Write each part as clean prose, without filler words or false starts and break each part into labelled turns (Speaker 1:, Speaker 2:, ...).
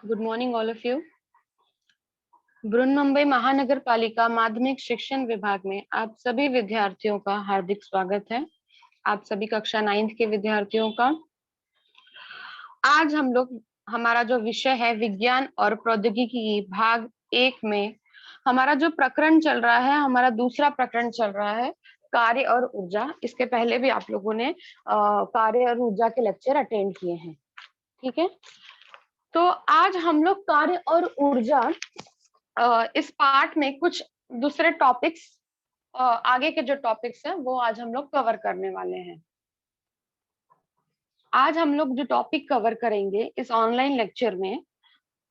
Speaker 1: Good morning, all of you. Brihanmumbai महानगर पालिका माध्यमिक शिक्षण विभाग में आप सभी विद्यार्थियों का हार्दिक स्वागत है। आप सभी कक्षा 9th के विद्यार्थियों का आज हम लोग हमारा जो विषय है विज्ञान और प्रौद्योगिकी भाग 1 में हमारा जो प्रकरण चल रहा है, हमारा दूसरा प्रकरण चल रहा है कार्य और ऊर्जा। इसके पहले भी आप लोगों ने कार्य और ऊर्जा के लेक्चर अटेंड किए हैं, ठीक है। तो आज हम लोग कार्य और ऊर्जा इस पार्ट में कुछ दूसरे टॉपिक्स आगे के जो टॉपिक्स हैं वो आज हम लोग कवर करने वाले हैं। आज हम लोग जो टॉपिक कवर करेंगे इस ऑनलाइन लेक्चर में,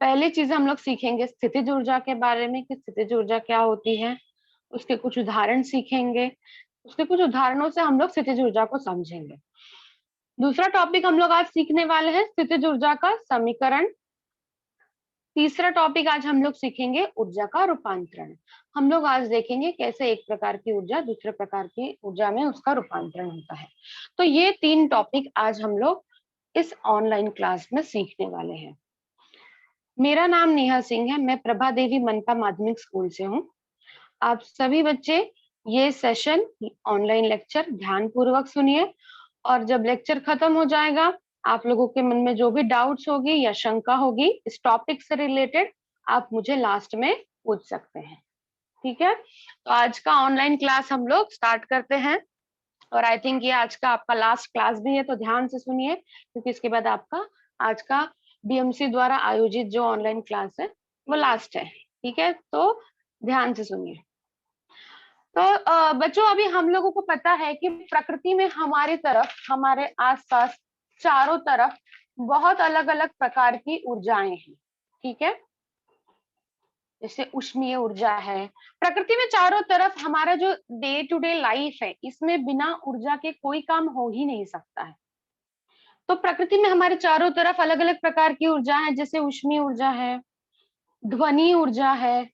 Speaker 1: पहली चीज हम लोग सीखेंगे स्थितिज ऊर्जा के बारे में कि स्थितिज ऊर्जा क्या होती है, उसके कुछ उदाहरण सीखेंगे, उसके कुछ उदाहरणों से हम लोग स्थितिज ऊर्जा को समझेंगे। दूसरा टॉपिक हम लोग आज सीखने वाले हैं स्थितिज ऊर्जा का समीकरण। तीसरा टॉपिक आज हम लोग सीखेंगे ऊर्जा का रूपांतरण। हम लोग आज देखेंगे कैसे एक प्रकार की ऊर्जा दूसरे प्रकार की ऊर्जा में उसका रूपांतरण होता है। तो ये 3 टॉपिक आज हम लोग इस ऑनलाइन क्लास में सीखने वाले हैं। मेरा नाम नेहा सिंह है, मैं प्रभा देवी मनपा माध्यमिक स्कूल से हूँ। आप सभी बच्चे ये सेशन ऑनलाइन लेक्चर ध्यान पूर्वक सुनिए और जब लेक्चर खत्म हो जाएगा आप लोगों के मन में जो भी डाउट्स होगी या शंका होगी इस टॉपिक से रिलेटेड आप मुझे लास्ट में पूछ सकते हैं, ठीक है। तो आज का ऑनलाइन क्लास हम लोग स्टार्ट करते हैं और आई थिंक ये आज का आपका लास्ट क्लास भी है, तो ध्यान से सुनिए क्योंकि इसके बाद आपका आज का बीएमसी द्वारा आयोजित जो ऑनलाइन क्लास है वो लास्ट है, ठीक है। तो ध्यान से सुनिए। तो बच्चों अभी हम लोगों को पता है कि प्रकृति में हमारी तरफ हमारे आसपास चारों तरफ बहुत अलग अलग प्रकार की ऊर्जाएं हैं, ठीक है। जैसे उष्मीय ऊर्जा है। प्रकृति में चारों तरफ हमारा जो डे टू डे लाइफ है इसमें बिना ऊर्जा के कोई काम हो ही नहीं सकता है। तो प्रकृति में हमारे चारों तरफ अलग अलग प्रकार की ऊर्जा है, जैसे उष्मीय ऊर्जा है, ध्वनि ऊर्जा है,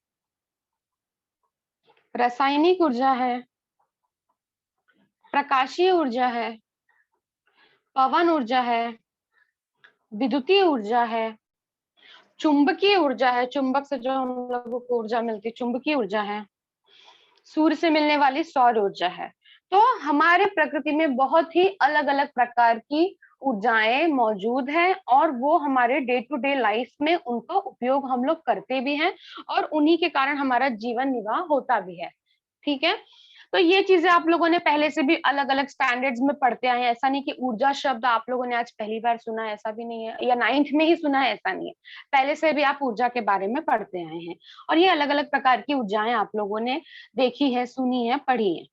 Speaker 1: रासायनिक ऊर्जा है, प्रकाशीय ऊर्जा है, पवन ऊर्जा है, विद्युतीय ऊर्जा है, चुंबकीय ऊर्जा है, चुंबक से जो हम लोगों को ऊर्जा मिलती है चुंबकीय ऊर्जा है, सूर्य से मिलने वाली सौर ऊर्जा है। तो हमारे प्रकृति में बहुत ही अलग अलग प्रकार की ऊर्जाएं मौजूद हैं और वो हमारे डे टू डे लाइफ में उनका उपयोग हम लोग करते भी हैं और उन्हीं के कारण हमारा जीवन निर्वाह होता भी है, ठीक है। तो ये चीजें आप लोगों ने पहले से भी अलग अलग स्टैंडर्ड्स में पढ़ते आए हैं। ऐसा नहीं कि ऊर्जा शब्द आप लोगों ने आज पहली बार सुना है, ऐसा भी नहीं है, या 9th में ही सुना है, ऐसा नहीं है। पहले से भी आप ऊर्जा के बारे में पढ़ते आए हैं और ये अलग अलग प्रकार की ऊर्जाएं आप लोगों ने देखी है, सुनी है, पढ़ी है।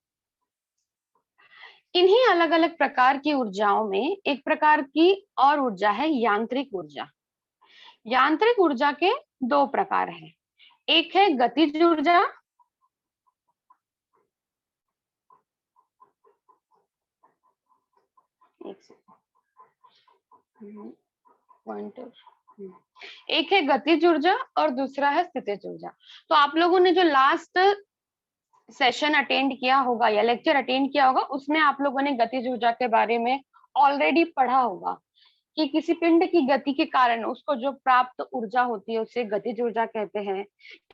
Speaker 1: इन्हीं अलग अलग प्रकार की ऊर्जाओं में एक प्रकार की और ऊर्जा है यांत्रिक ऊर्जा। यांत्रिक ऊर्जा के 2 प्रकार हैं। एक है गतिज ऊर्जा, एक है गतिज ऊर्जा और दूसरा है स्थितिज ऊर्जा। तो आप लोगों ने जो लास्ट सेशन अटेंड किया होगा या लेक्चर अटेंड किया होगा उसमें आप लोगों ने गतिज ऊर्जा के बारे में ऑलरेडी पढ़ा होगा कि किसी पिंड की गति के कारण उसको जो प्राप्त ऊर्जा होती है उसे गतिज ऊर्जा कहते हैं,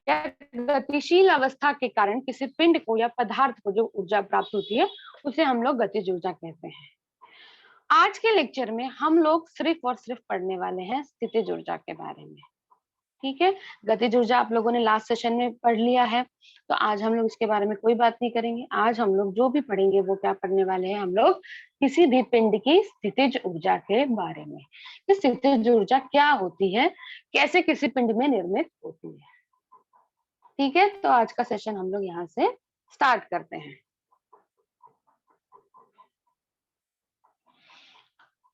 Speaker 1: या गतिशील अवस्था के कारण किसी पिंड को या पदार्थ को जो ऊर्जा प्राप्त होती है उसे हम लोग गतिज ऊर्जा कहते हैं। आज के लेक्चर में हम लोग सिर्फ और सिर्फ पढ़ने वाले हैं स्थितिज ऊर्जा के बारे में, ठीक है। गतिज ऊर्जा आप लोगों ने लास्ट सेशन में पढ़ लिया है, तो आज हम लोग इसके बारे में कोई बात नहीं करेंगे। आज हम लोग जो भी पढ़ेंगे वो क्या पढ़ने वाले हैं, हम लोग किसी भी पिंड की स्थितिज ऊर्जा के बारे में। स्थितिज ऊर्जा क्या होती है, कैसे किसी पिंड में निर्मित होती है, ठीक है। तो आज का सेशन हम लोग यहाँ से स्टार्ट करते हैं।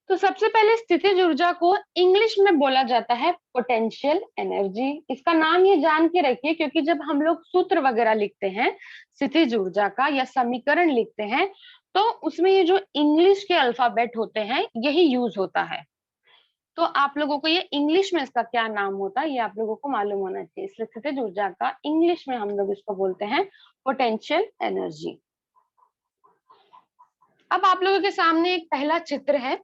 Speaker 1: तो सबसे पहले स्थितिज ऊर्जा को इंग्लिश में बोला जाता है पोटेंशियल एनर्जी। इसका नाम ये जान के रखिए क्योंकि जब हम लोग सूत्र वगैरह लिखते हैं स्थितिज ऊर्जा का या समीकरण लिखते हैं तो उसमें ये जो इंग्लिश के अल्फाबेट होते हैं यही यूज होता है। तो आप लोगों को ये इंग्लिश में इसका क्या नाम होता है ये आप लोगों को मालूम होना चाहिए। इसलिए स्थितिज ऊर्जा का इंग्लिश में हम लोग इसको बोलते हैं पोटेंशियल एनर्जी। अब आप लोगों के सामने एक पहला चित्र है।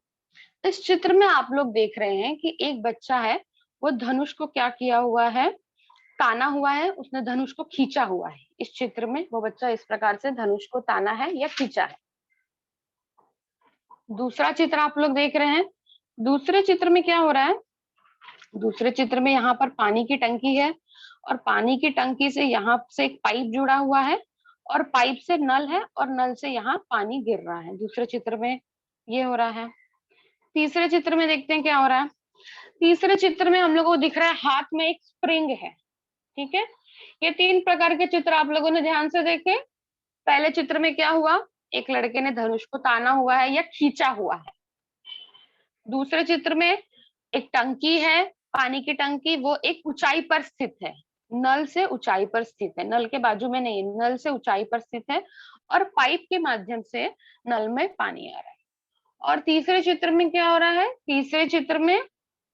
Speaker 1: इस चित्र में आप लोग देख रहे हैं कि एक बच्चा है वो धनुष को क्या किया हुआ है, ताना हुआ है, उसने धनुष को खींचा हुआ है। इस चित्र में वो बच्चा इस प्रकार से धनुष को ताना है या खींचा है। दूसरा चित्र आप लोग देख रहे हैं। दूसरे चित्र में क्या हो रहा है, दूसरे चित्र में यहाँ पर पानी की टंकी है और पानी की टंकी से यहाँ से एक पाइप जुड़ा हुआ है और पाइप से नल है और नल से यहाँ पानी गिर रहा है। दूसरे चित्र में ये हो रहा है। तीसरे चित्र में देखते हैं क्या हो रहा है। तीसरे चित्र में हम लोगों को दिख रहा है हाथ में एक स्प्रिंग है। ठीक है, ये 3 प्रकार के चित्र आप लोगों ने ध्यान से देखे। पहले चित्र में क्या हुआ, एक लड़के ने धनुष को ताना हुआ है या खींचा हुआ है। दूसरे चित्र में एक टंकी है, पानी की टंकी, वो एक ऊंचाई पर स्थित है, नल से ऊंचाई पर स्थित है, नल के बाजू में नहीं, नल से ऊंचाई पर स्थित है और पाइप के माध्यम से नल में पानी आ रहा है। और तीसरे चित्र में क्या हो रहा है, तीसरे चित्र में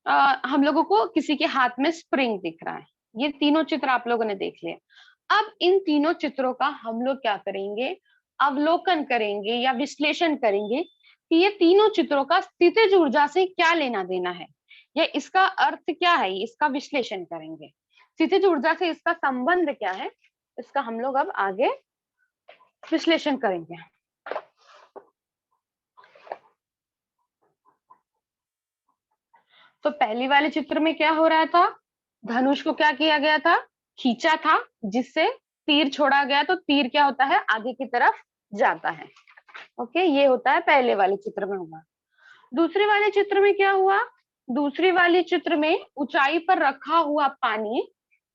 Speaker 1: हम लोगों को किसी के हाथ में स्प्रिंग दिख रहा है। ये तीनों चित्र आप लोगों ने देख लिए। अब इन तीनों चित्रों का हम लोग क्या करेंगे, अवलोकन करेंगे या विश्लेषण करेंगे कि ये तीनों चित्रों का स्थितिज ऊर्जा से क्या लेना देना है या इसका अर्थ क्या है, इसका विश्लेषण करेंगे। स्थितिज ऊर्जा से इसका संबंध क्या है, इसका हम लोग अब आगे विश्लेषण करेंगे। तो पहली वाले चित्र में क्या हो रहा था, धनुष को क्या किया गया था, खींचा था, जिससे तीर छोड़ा गया, तो तीर क्या होता है, आगे की तरफ जाता है। ओके, ये होता है पहले वाले चित्र में हुआ। दूसरे वाले चित्र में क्या हुआ, दूसरे वाले चित्र में ऊंचाई पर रखा हुआ पानी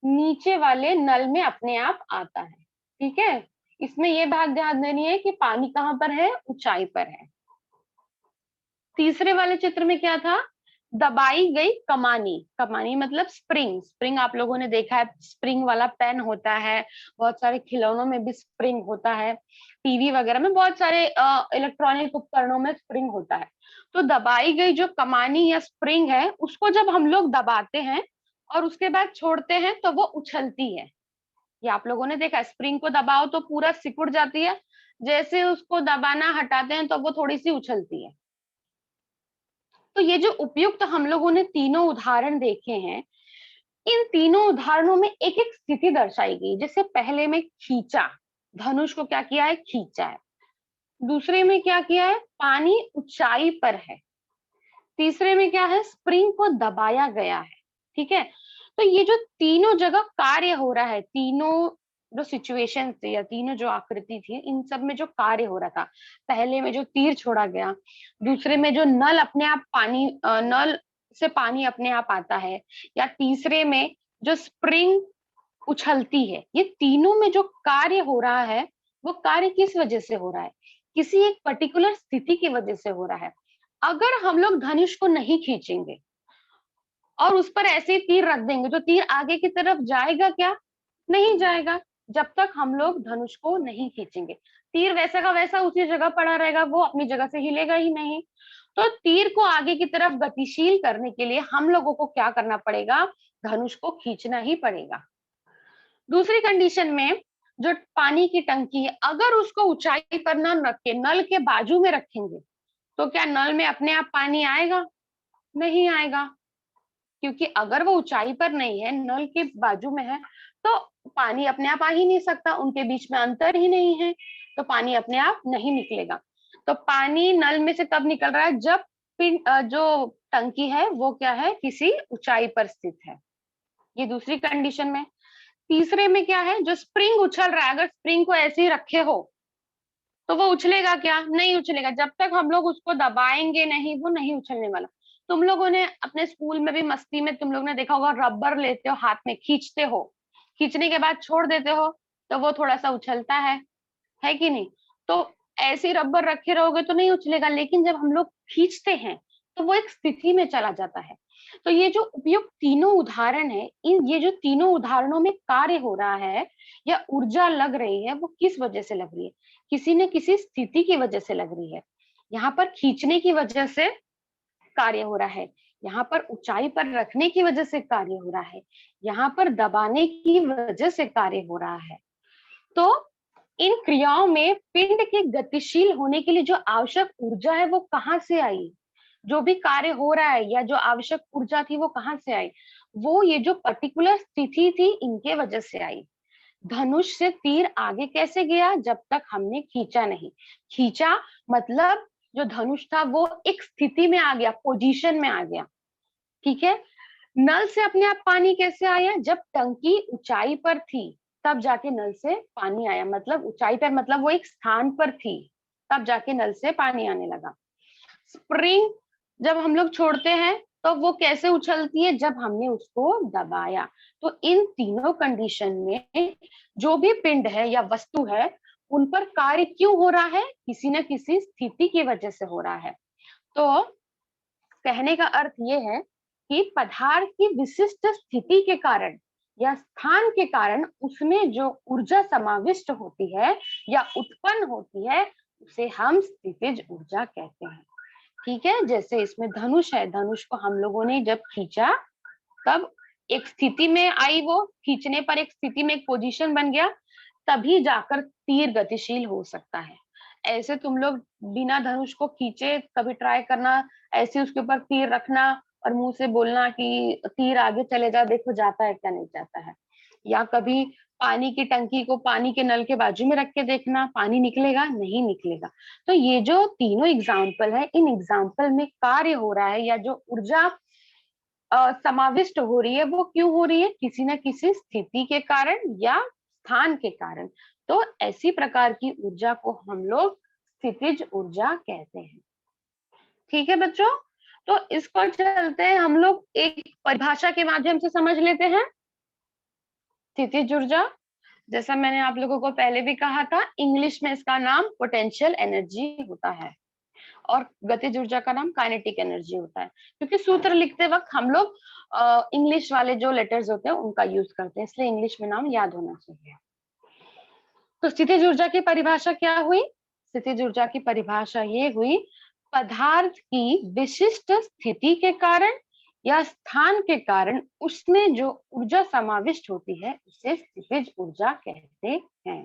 Speaker 1: नीचे वाले नल में अपने आप आता है। ठीक है, इसमें ये बात ध्यान देनी है कि पानी कहाँ पर है, ऊंचाई पर है। तीसरे वाले चित्र में क्या था, दबाई गई कमानी, कमानी मतलब स्प्रिंग, स्प्रिंग आप लोगों ने देखा है, स्प्रिंग वाला पेन होता है, बहुत सारे खिलौनों में भी स्प्रिंग होता है, टीवी वगैरह में बहुत सारे इलेक्ट्रॉनिक उपकरणों में स्प्रिंग होता है। तो दबाई गई जो कमानी या स्प्रिंग है, उसको जब हम लोग दबाते हैं और उसके बाद छोड़ते हैं तो वो उछलती है। ये आप लोगों ने देखा, स्प्रिंग को दबाओ तो पूरा सिकुड़ जाती है, जैसे उसको दबाना हटाते हैं तो वो थोड़ी सी उछलती है। तो ये जो उपयुक्त हम लोगों ने तीनों उदाहरण देखे हैं, इन तीनों उदाहरणों में एक एक स्थिति दर्शाई गई। जैसे पहले में खींचा, धनुष को क्या किया है, खींचा है। दूसरे में क्या किया है, पानी ऊंचाई पर है। तीसरे में क्या है, स्प्रिंग को दबाया गया है। ठीक है, तो ये जो तीनों जगह कार्य हो रहा है, तीनों जो सिचुएशन थे या तीनों जो आकृति थी, इन सब में जो कार्य हो रहा था, पहले में जो तीर छोड़ा गया, दूसरे में जो नल अपने आप पानी नल से पानी अपने आप आता है, या तीसरे में जो स्प्रिंग उछलती है, ये तीनों में जो कार्य हो रहा है, वो कार्य किस वजह से हो रहा है, किसी एक पर्टिकुलर स्थिति की वजह से हो रहा है। अगर हम लोग धनुष को नहीं खींचेंगे और उस पर ऐसे ही तीर रख देंगे, तो तीर आगे की तरफ जाएगा क्या, नहीं जाएगा। जब तक हम लोग धनुष को नहीं खींचेंगे, तीर वैसा का वैसा उसी जगह पड़ा रहेगा, वो अपनी जगह से हिलेगा ही नहीं। तो तीर को आगे की तरफ गतिशील करने के लिए हम लोगों को क्या करना पड़ेगा, धनुष को खींचना ही पड़ेगा। दूसरी कंडीशन में जो पानी की टंकी है, अगर उसको ऊंचाई पर न रख के नल के बाजू में रखेंगे, तो क्या नल में अपने आप पानी आएगा, नहीं आएगा। क्योंकि अगर वो ऊंचाई पर नहीं है, नल के बाजू में है, तो पानी अपने आप आ ही नहीं सकता, उनके बीच में अंतर ही नहीं है, तो पानी अपने आप नहीं निकलेगा। तो पानी नल में से कब निकल रहा है, जब जो टंकी है वो क्या है, किसी ऊंचाई पर स्थित है। ये दूसरी कंडीशन में। तीसरे में क्या है, जो स्प्रिंग उछल रहा है, अगर स्प्रिंग को ऐसे ही रखे हो तो वो उछलेगा क्या, नहीं उछलेगा। जब तक हम लोग उसको दबाएंगे नहीं, वो नहीं उछलने वाला। तुम लोगों ने अपने स्कूल में भी मस्ती में तुम लोग ने देखा होगा, रबर लेते हो हाथ में, खींचते हो, खींचने के बाद छोड़ देते हो तो वो थोड़ा सा उछलता है कि नहीं। तो ऐसे रबर रखे रहोगे तो नहीं उछलेगा, लेकिन जब हम लोग खींचते हैं तो वो एक स्थिति में चला जाता है। तो ये जो उपयुक्त तीनों उदाहरण है, ये जो तीनों उदाहरणों में कार्य हो रहा है या ऊर्जा लग रही है, वो किस वजह से लग रही है, किसी न किसी स्थिति की वजह से लग रही है। यहाँ पर खींचने की वजह से कार्य हो रहा है, यहाँ पर ऊंचाई पर रखने की वजह से कार्य हो रहा है, यहाँ पर दबाने की वजह से कार्य हो रहा है। तो इन क्रियाओं में पिंड के गतिशील होने के लिए जो आवश्यक ऊर्जा है वो कहाँ से आई, जो भी कार्य हो रहा है या जो आवश्यक ऊर्जा थी वो कहाँ से आई, वो ये जो पर्टिकुलर स्थिति थी इनके वजह से आई। धनुष से तीर आगे कैसे गया? जब तक हमने खींचा नहीं। खींचा मतलब जो धनुष था वो एक स्थिति में आ गया, पोजीशन में आ गया। ठीक है। नल से अपने आप पानी कैसे आया? जब टंकी ऊंचाई पर थी तब जाके नल से पानी आया। मतलब ऊंचाई पर मतलब वो एक स्थान पर थी, तब जाके नल से पानी आने लगा। स्प्रिंग जब हम लोग छोड़ते हैं तो वो कैसे उछलती है? जब हमने उसको दबाया। तो इन तीनों कंडीशन में जो भी पिंड है या वस्तु है उन पर कार्य क्यों हो रहा है? किसी न किसी स्थिति की वजह से हो रहा है। तो कहने का अर्थ ये है कि पदार्थ की विशिष्ट स्थिति के कारण या स्थान के कारण उसमें जो ऊर्जा समाविष्ट होती है या उत्पन्न होती है उसे हम स्थितिज ऊर्जा कहते हैं। ठीक है। जैसे इसमें धनुष है, धनुष को हम लोगों ने जब खींचा तब एक स्थिति में आई, वो खींचने पर एक स्थिति में एक पोजीशन बन गया, तभी जाकर तीर गतिशील हो सकता है। ऐसे तुम लोग बिना धनुष को खींचे कभी ट्राई करना, ऐसे उसके ऊपर तीर रखना और मुंह से बोलना कि तीर आगे चले जा, देखो जाता है क्या नहीं जाता है। या कभी पानी की टंकी को पानी के नल के बाजू में रख के देखना, पानी निकलेगा? नहीं निकलेगा। तो ये जो तीनों एग्जाम्पल है, इन एग्जाम्पल में कार्य हो रहा है या जो ऊर्जा समाविष्ट हो रही है वो क्यों हो रही है? किसी न किसी स्थिति के कारण या स्थान के कारण। तो ऐसी प्रकार की ऊर्जा को हम लोग स्थितिज ऊर्जा कहते हैं। ठीक है बच्चों। तो इस पर चलते हैं हम लोग, एक परिभाषा के माध्यम से समझ लेते हैं स्थितिज ऊर्जा। जैसा मैंने आप लोगों को पहले भी कहा था, इंग्लिश में इसका नाम पोटेंशियल एनर्जी होता है और गतिज ऊर्जा का नाम काइनेटिक एनर्जी होता है। क्योंकि सूत्र लिखते वक्त हम लोग इंग्लिश वाले जो लेटर्स होते हैं उनका यूज करते हैं, इसलिए इंग्लिश में नाम याद होना चाहिए। तो स्थितिज ऊर्जा की परिभाषा क्या हुई? स्थितिज ऊर्जा की परिभाषा ये हुई, पदार्थ की विशिष्ट स्थिति के कारण या स्थान के कारण उसमें जो ऊर्जा समाविष्ट होती है उसे स्थितिज ऊर्जा कहते हैं।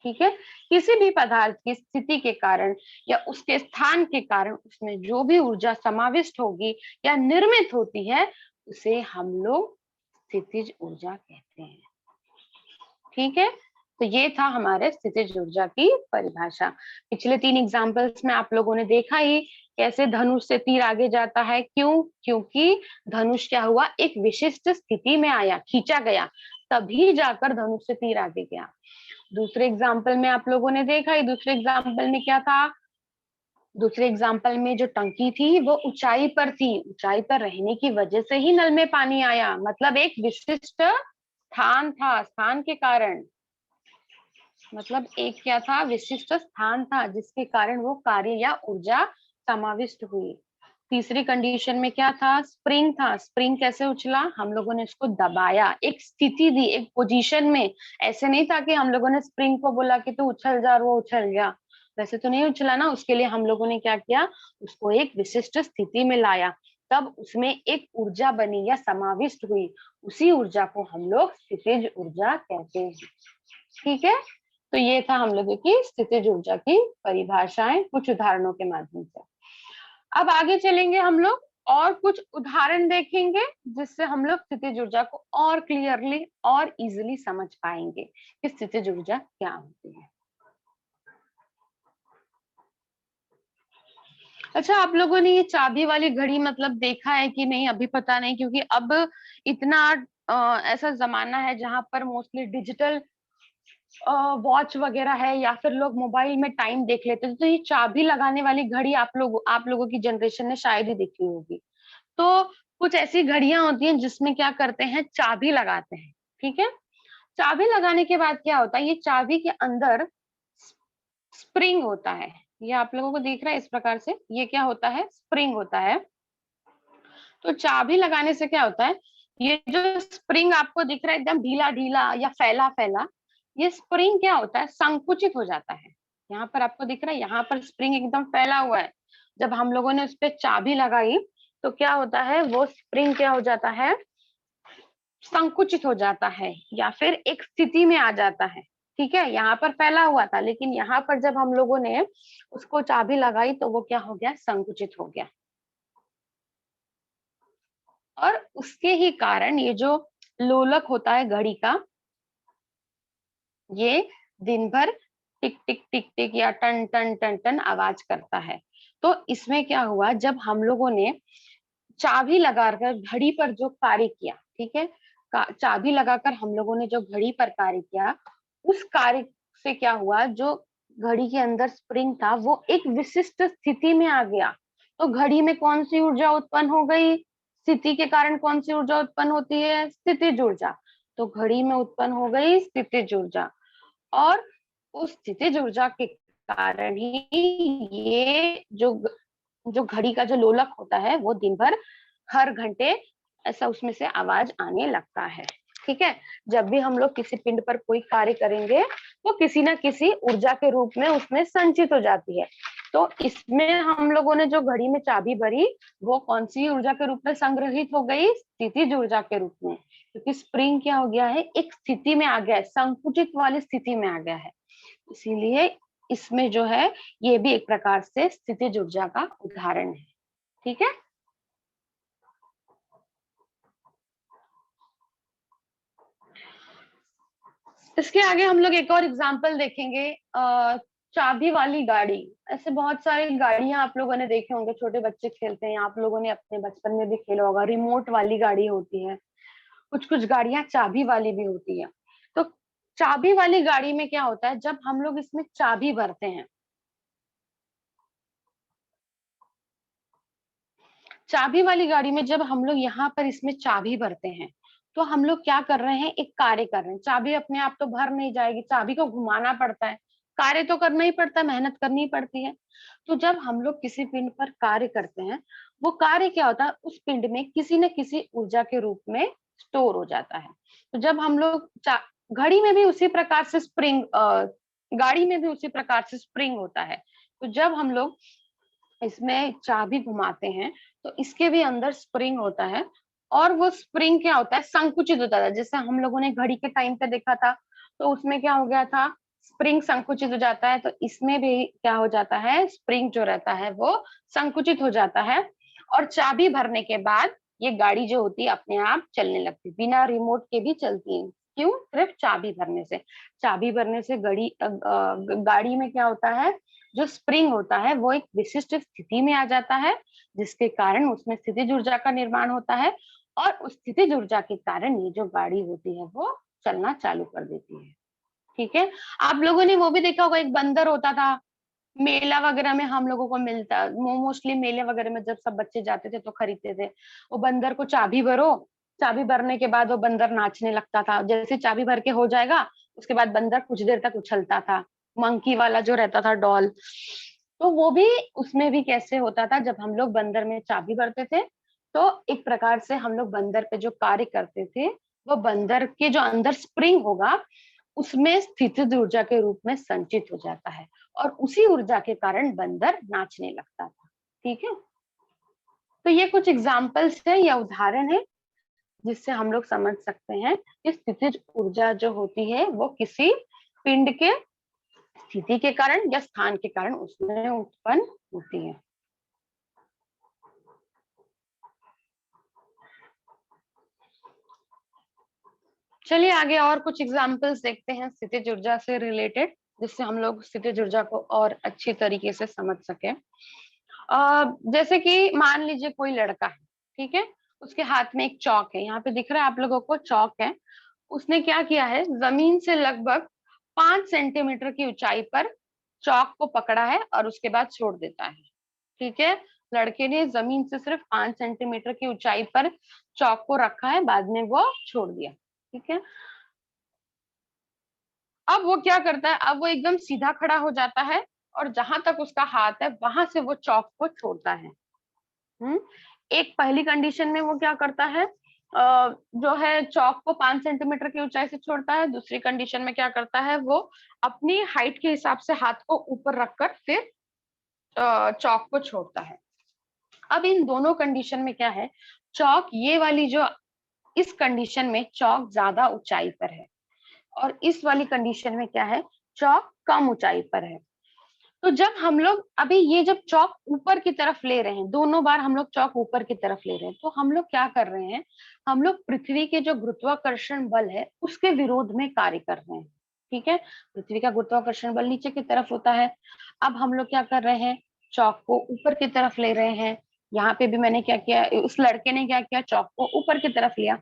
Speaker 1: ठीक है। किसी भी पदार्थ की स्थिति के कारण या उसके स्थान के कारण उसमें जो भी ऊर्जा समाविष्ट होगी या निर्मित होती है उसे हम लोग स्थितिज ऊर्जा कहते हैं। ठीक है। तो ये था हमारे स्थितिज ऊर्जा की परिभाषा। पिछले 3 एग्जाम्पल्स में आप लोगों ने देखा ही कैसे धनुष से तीर आगे जाता है। क्यों? क्योंकि धनुष क्या हुआ, एक विशिष्ट स्थिति में आया, खींचा गया, तभी जाकर धनुष से तीर आगे गया। दूसरे एग्जाम्पल में आप लोगों ने देखा ही, दूसरे एग्जाम्पल में क्या था? दूसरे एग्जाम्पल में जो टंकी थी वो ऊंचाई पर थी, ऊंचाई पर रहने की वजह से ही नल में पानी आया। मतलब एक विशिष्ट स्थान था, स्थान के कारण, मतलब एक क्या था, विशिष्ट स्थान था जिसके कारण वो कार्य या ऊर्जा समाविष्ट हुई। तीसरी कंडीशन में क्या था? स्प्रिंग था। स्प्रिंग कैसे उछला? हम लोगों ने इसको दबाया, एक स्थिति दी, एक पोजीशन में। ऐसे नहीं था कि हम लोगों ने स्प्रिंग को बोला कि तू उछल जा और वो उछल गया, वैसे तो नहीं उछला ना। उसके लिए हम लोगों ने क्या किया, उसको एक विशिष्ट स्थिति में लाया, तब उसमें एक ऊर्जा बनी या समाविष्ट हुई। उसी ऊर्जा को हम लोग स्थितिज ऊर्जा कहते हैं। ठीक है। तो ये था हम लोगों की स्थितिज ऊर्जा की परिभाषाएं कुछ उदाहरणों के माध्यम से। अब आगे चलेंगे हम लोग और कुछ उदाहरण देखेंगे जिससे हम लोग स्थितिज ऊर्जा को और क्लियरली और इजीली समझ पाएंगे कि स्थितिज ऊर्जा क्या होती है। अच्छा, आप लोगों ने ये चाबी वाली घड़ी मतलब देखा है कि नहीं? अभी पता नहीं, क्योंकि अब इतना ऐसा जमाना है जहां पर मोस्टली डिजिटल वॉच वगैरह है या फिर लोग मोबाइल में टाइम देख लेते हैं। तो ये चाबी लगाने वाली घड़ी आप लोगों की जनरेशन ने शायद ही देखी होगी। तो कुछ ऐसी घड़ियां होती हैं जिसमें क्या करते हैं, चाबी लगाते हैं। ठीक है। चाबी लगाने के बाद क्या होता है, ये चाबी के अंदर स्प्रिंग होता है। ये आप लोगों को दिख रहा है इस प्रकार से, ये क्या होता है, स्प्रिंग होता है। तो चाबी लगाने से क्या होता है, ये जो स्प्रिंग आपको दिख रहा है एकदम ढीला ढीला या फैला फैला, ये स्प्रिंग क्या होता है, संकुचित हो जाता है। यहाँ पर आपको दिख रहा है, यहाँ पर स्प्रिंग एकदम फैला हुआ है। जब हम लोगों ने उस पर चाबी लगाई तो क्या होता है, वो स्प्रिंग क्या हो जाता है, संकुचित हो जाता है या फिर एक स्थिति में आ जाता है। ठीक है। यहाँ पर फैला हुआ था लेकिन यहाँ पर जब हम लोगों ने उसको चाबी लगाई तो वो क्या हो गया, संकुचित हो गया। और उसके ही कारण ये जो लोलक होता है घड़ी का, ये दिन भर टिक टिक टिक टिक या टन टन टन टन आवाज करता है। तो इसमें क्या हुआ, जब हम लोगों ने चाबी लगाकर घड़ी पर जो कार्य किया, ठीक है, चाबी लगाकर हम लोगों ने जो घड़ी पर कार्य किया, उस कार्य से क्या हुआ, जो घड़ी के अंदर स्प्रिंग था वो एक विशिष्ट स्थिति में आ गया। तो घड़ी में कौन सी ऊर्जा उत्पन्न हो गई, स्थिति के कारण कौन सी ऊर्जा उत्पन्न होती है, स्थितिज ऊर्जा। तो घड़ी में उत्पन्न हो गई स्थितिज ऊर्जा, और उस स्थितिज ऊर्जा के कारण ही ये जो घड़ी का जो लोलक होता है वो दिन भर हर घंटे ऐसा उसमें से आवाज आने लगता है। ठीक है, जब भी हम लोग किसी पिंड पर कोई कार्य करेंगे वो किसी ना किसी ऊर्जा के रूप में उसमें संचित हो जाती है। तो इसमें हम लोगों ने जो घड़ी में चाबी भरी वो कौन सी ऊर्जा के रूप में संग्रहित हो गई, स्थितिज ऊर्जा के रूप में, क्योंकि स्प्रिंग क्या हो गया है, एक स्थिति में आ गया है, संकुचित वाली स्थिति में आ गया है। इसीलिए इसमें जो है ये भी एक प्रकार से स्थितिज ऊर्जा का उदाहरण है। ठीक है, इसके आगे हम लोग एक और एग्जाम्पल देखेंगे, चाबी वाली गाड़ी। ऐसे बहुत सारी गाड़ियां आप लोगों ने देखे होंगे, छोटे बच्चे खेलते हैं, आप लोगों ने अपने बचपन में भी खेला होगा। रिमोट वाली गाड़ी होती है, कुछ कुछ गाड़ियां चाबी वाली भी होती है। तो चाबी वाली गाड़ी में क्या होता है, जब हम लोग इसमें चाबी भरते हैं, चाबी वाली गाड़ी में जब हम लोग यहाँ पर इसमें चाबी भरते हैं, तो हम लोग क्या कर रहे हैं, एक कार्य कर रहे हैं। चाबी अपने आप तो भर नहीं जाएगी, चाबी को घुमाना पड़ता है, कार्य तो करना ही पड़ता है, मेहनत करनी पड़ती है। तो जब हम लोग किसी पिंड पर कार्य करते हैं, वो कार्य क्या होता है, उस पिंड में किसी न किसी ऊर्जा के रूप में स्टोर हो जाता है। तो जब हम लोग घड़ी में भी उसी प्रकार से स्प्रिंग, गाड़ी में भी उसी प्रकार से स्प्रिंग होता है। तो जब हम लोग इसमें चाबी घुमाते हैं तो इसके भी अंदर स्प्रिंग होता है, और वो स्प्रिंग क्या होता है, संकुचित होता है। जैसे हम लोगों ने घड़ी के टाइम पे देखा था, तो उसमें क्या हो गया था, स्प्रिंग संकुचित हो जाता है। तो इसमें भी क्या हो जाता है, स्प्रिंग जो रहता है वो संकुचित हो जाता है, और चाबी भरने के बाद ये गाड़ी जो होती है अपने आप चलने लगती है, बिना रिमोट के भी चलती है। क्यों, सिर्फ चाबी भरने से। चाबी भरने से गाड़ी में क्या होता है, जो स्प्रिंग होता है वो एक विशिष्ट स्थिति में आ जाता है, जिसके कारण उसमें स्थितिज ऊर्जा का निर्माण होता है, और उस स्थितिज ऊर्जा के कारण ये जो गाड़ी होती है वो चलना चालू कर देती है। ठीक है, आप लोगों ने वो भी देखा होगा, एक बंदर होता था, मेला वगैरह में हम लोगों को मिलता, मोस्टली मेले वगैरह में जब सब बच्चे जाते थे तो खरीदते थे। वो बंदर को चाबी भरो, चाबी भरने के बाद वो बंदर नाचने लगता था। जैसे चाबी भर के हो जाएगा, उसके बाद बंदर कुछ देर तक उछलता था, मंकी वाला जो रहता था डॉल। तो वो भी, उसमें भी कैसे होता था, जब हम लोग बंदर में चाबी भरते थे तो एक प्रकार से हम लोग बंदर पे जो कार्य करते थे, वो बंदर के जो अंदर स्प्रिंग होगा उसमें स्थितिज ऊर्जा के रूप में संचित हो जाता है, और उसी ऊर्जा के कारण बंदर नाचने लगता था। ठीक है, तो ये कुछ एग्जाम्पल्स है या उदाहरण है जिससे हम लोग समझ सकते हैं कि स्थितिज ऊर्जा जो होती है वो किसी पिंड के स्थिति के कारण या स्थान के कारण उसमें उत्पन्न होती है। चलिए आगे और कुछ एग्जाम्पल्स देखते हैं स्थितिज ऊर्जा से रिलेटेड, जिससे हम लोग स्थितिज ऊर्जा को और अच्छी तरीके से समझ सके। जैसे कि मान लीजिए कोई लड़का है, ठीक है, उसके हाथ में एक चौक है, यहाँ पे दिख रहा है आप लोगों को चौक है। उसने क्या किया है, जमीन से लगभग 5 सेंटीमीटर की ऊंचाई पर चौक को पकड़ा है और उसके बाद छोड़ देता है। ठीक है, लड़के ने जमीन से सिर्फ 5 सेंटीमीटर की ऊंचाई पर चौक को रखा है, बाद में वो छोड़ दिया। ठीक है, अब वो क्या करता है, अब वो एकदम सीधा खड़ा हो जाता है, और जहां तक उसका हाथ है वहां से वो चौक को छोड़ता है। एक पहली कंडीशन में वो क्या करता है, जो है चौक को 5 सेंटीमीटर की ऊंचाई से छोड़ता है। दूसरी कंडीशन में क्या करता है, वो अपनी हाइट के हिसाब से हाथ को ऊपर रखकर फिर चौक को छोड़ता है। अब इन दोनों कंडीशन में क्या है, चौक ये वाली जो, इस कंडीशन में चौक ज्यादा ऊंचाई पर है, और इस वाली कंडीशन में क्या है, चौक कम ऊंचाई पर है। तो जब हम लोग अभी ये जब चौक ऊपर की तरफ ले रहे हैं, दोनों बार हम लोग चौक ऊपर की तरफ ले रहे हैं, तो हम लोग क्या कर रहे हैं, हम लोग पृथ्वी के जो गुरुत्वाकर्षण बल है उसके विरोध में कार्य कर रहे हैं। ठीक है, पृथ्वी का गुरुत्वाकर्षण बल नीचे की तरफ होता है। अब हम लोग क्या कर रहे हैं, चौक को ऊपर की तरफ ले रहे हैं। यहाँ पे भी मैंने क्या किया, उस लड़के ने क्या किया, चौक को ऊपर की तरफ लिया।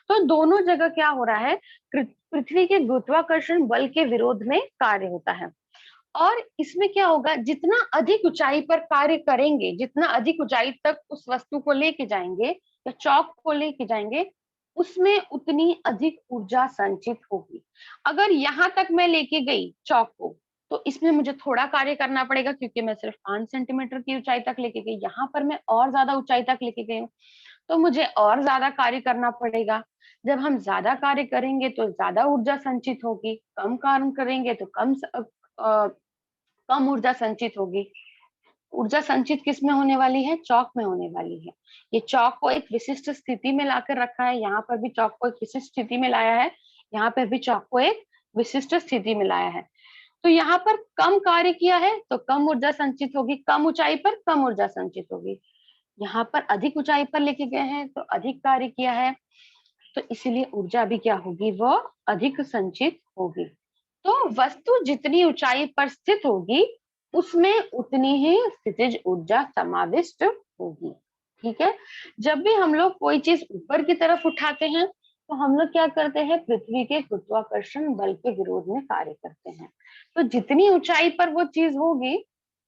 Speaker 1: तो दोनों जगह क्या हो रहा है, पृथ्वी के गुरुत्वाकर्षण बल के विरोध में कार्य होता है। और इसमें क्या होगा, जितना अधिक ऊंचाई पर कार्य करेंगे, जितना अधिक ऊंचाई तक उस वस्तु को लेके जाएंगे या चौक को लेके जाएंगे, उसमें उतनी अधिक ऊर्जा संचित होगी। अगर यहाँ तक मैं लेके गई चौक को, तो इसमें मुझे थोड़ा कार्य करना पड़ेगा क्योंकि मैं सिर्फ 5 सेंटीमीटर की ऊंचाई तक लेके गई। यहाँ पर मैं और ज्यादा ऊंचाई तक लेके गई हूँ, तो मुझे और ज्यादा कार्य करना पड़ेगा। जब हम ज्यादा कार्य करेंगे तो ज्यादा ऊर्जा संचित होगी, कम कार्य करेंगे तो कम ऊर्जा संचित होगी। ऊर्जा संचित किस में होने वाली है, चौक में होने वाली है। ये चौक को एक विशिष्ट स्थिति में लाकर रखा है, यहाँ पर भी चौक को एक विशिष्ट स्थिति में लाया है, यहाँ पर भी चौक को एक विशिष्ट स्थिति में लाया है। तो यहाँ पर कम कार्य किया है तो कम ऊर्जा संचित होगी, कम ऊंचाई पर कम ऊर्जा संचित होगी। यहाँ पर अधिक ऊंचाई पर लेके गए हैं तो अधिक कार्य किया है, तो इसीलिए ऊर्जा भी क्या होगी, वो अधिक संचित होगी। तो वस्तु जितनी ऊंचाई पर स्थित होगी उसमें उतनी ही स्थितिज ऊर्जा समाविष्ट होगी। ठीक है, जब भी हम लोग कोई चीज ऊपर की तरफ उठाते हैं तो हम लोग क्या करते हैं, पृथ्वी के गुरुत्वाकर्षण बल के विरोध में कार्य करते हैं। तो जितनी ऊंचाई पर वो चीज होगी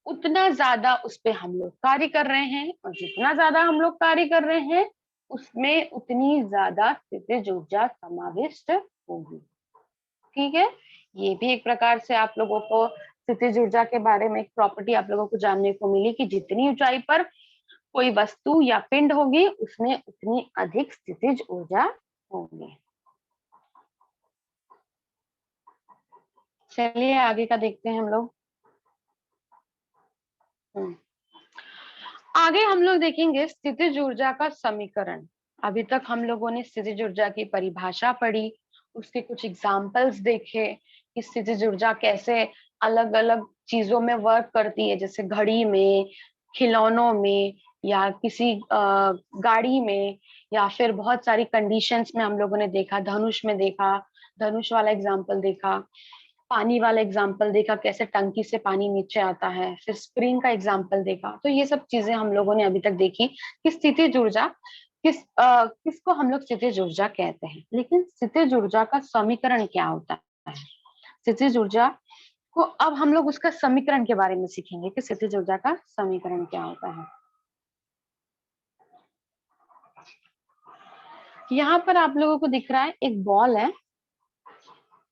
Speaker 1: उतना ज्यादा उस पे हम लोग कार्य कर रहे हैं, और जितना ज्यादा हम लोग कार्य कर रहे हैं उसमें उतनी ज्यादा स्थितिज ऊर्जा समाविष्ट होगी। ठीक है, ये भी एक प्रकार से आप लोगों को स्थितिज ऊर्जा के बारे में एक प्रॉपर्टी आप लोगों को जानने को मिली कि जितनी ऊंचाई पर कोई वस्तु या पिंड होगी उसमें उतनी अधिक स्थितिज ऊर्जा होगी। चलिए आगे का देखते हैं हम लोग। आगे हम लोग देखेंगे स्थितिज ऊर्जा का समीकरण। अभी तक हम लोगों ने स्थितिज ऊर्जा की परिभाषा पढ़ी, उसके कुछ एग्जाम्पल्स देखे कि स्थितिज ऊर्जा कैसे अलग अलग चीजों में वर्क करती है, जैसे घड़ी में, खिलौनों में, या किसी गाड़ी में, या फिर बहुत सारी कंडीशंस में हम लोगों ने देखा, धनुष में देखा, धनुष वाला एग्जाम्पल देखा, पानी वाला एग्जाम्पल देखा, कैसे टंकी से पानी नीचे आता है, फिर स्प्रिंग का एग्जाम्पल देखा। तो ये सब चीजें हम लोगों ने अभी तक देखी कि स्थितिज ऊर्जा किसको हम लोग स्थितिज ऊर्जा कहते हैं। लेकिन स्थितिज ऊर्जा का समीकरण क्या होता है, स्थितिज ऊर्जा को अब हम लोग उसका समीकरण के बारे में सीखेंगे कि स्थितिज ऊर्जा का समीकरण क्या होता है। यहाँ पर आप लोगों को दिख रहा है एक बॉल है,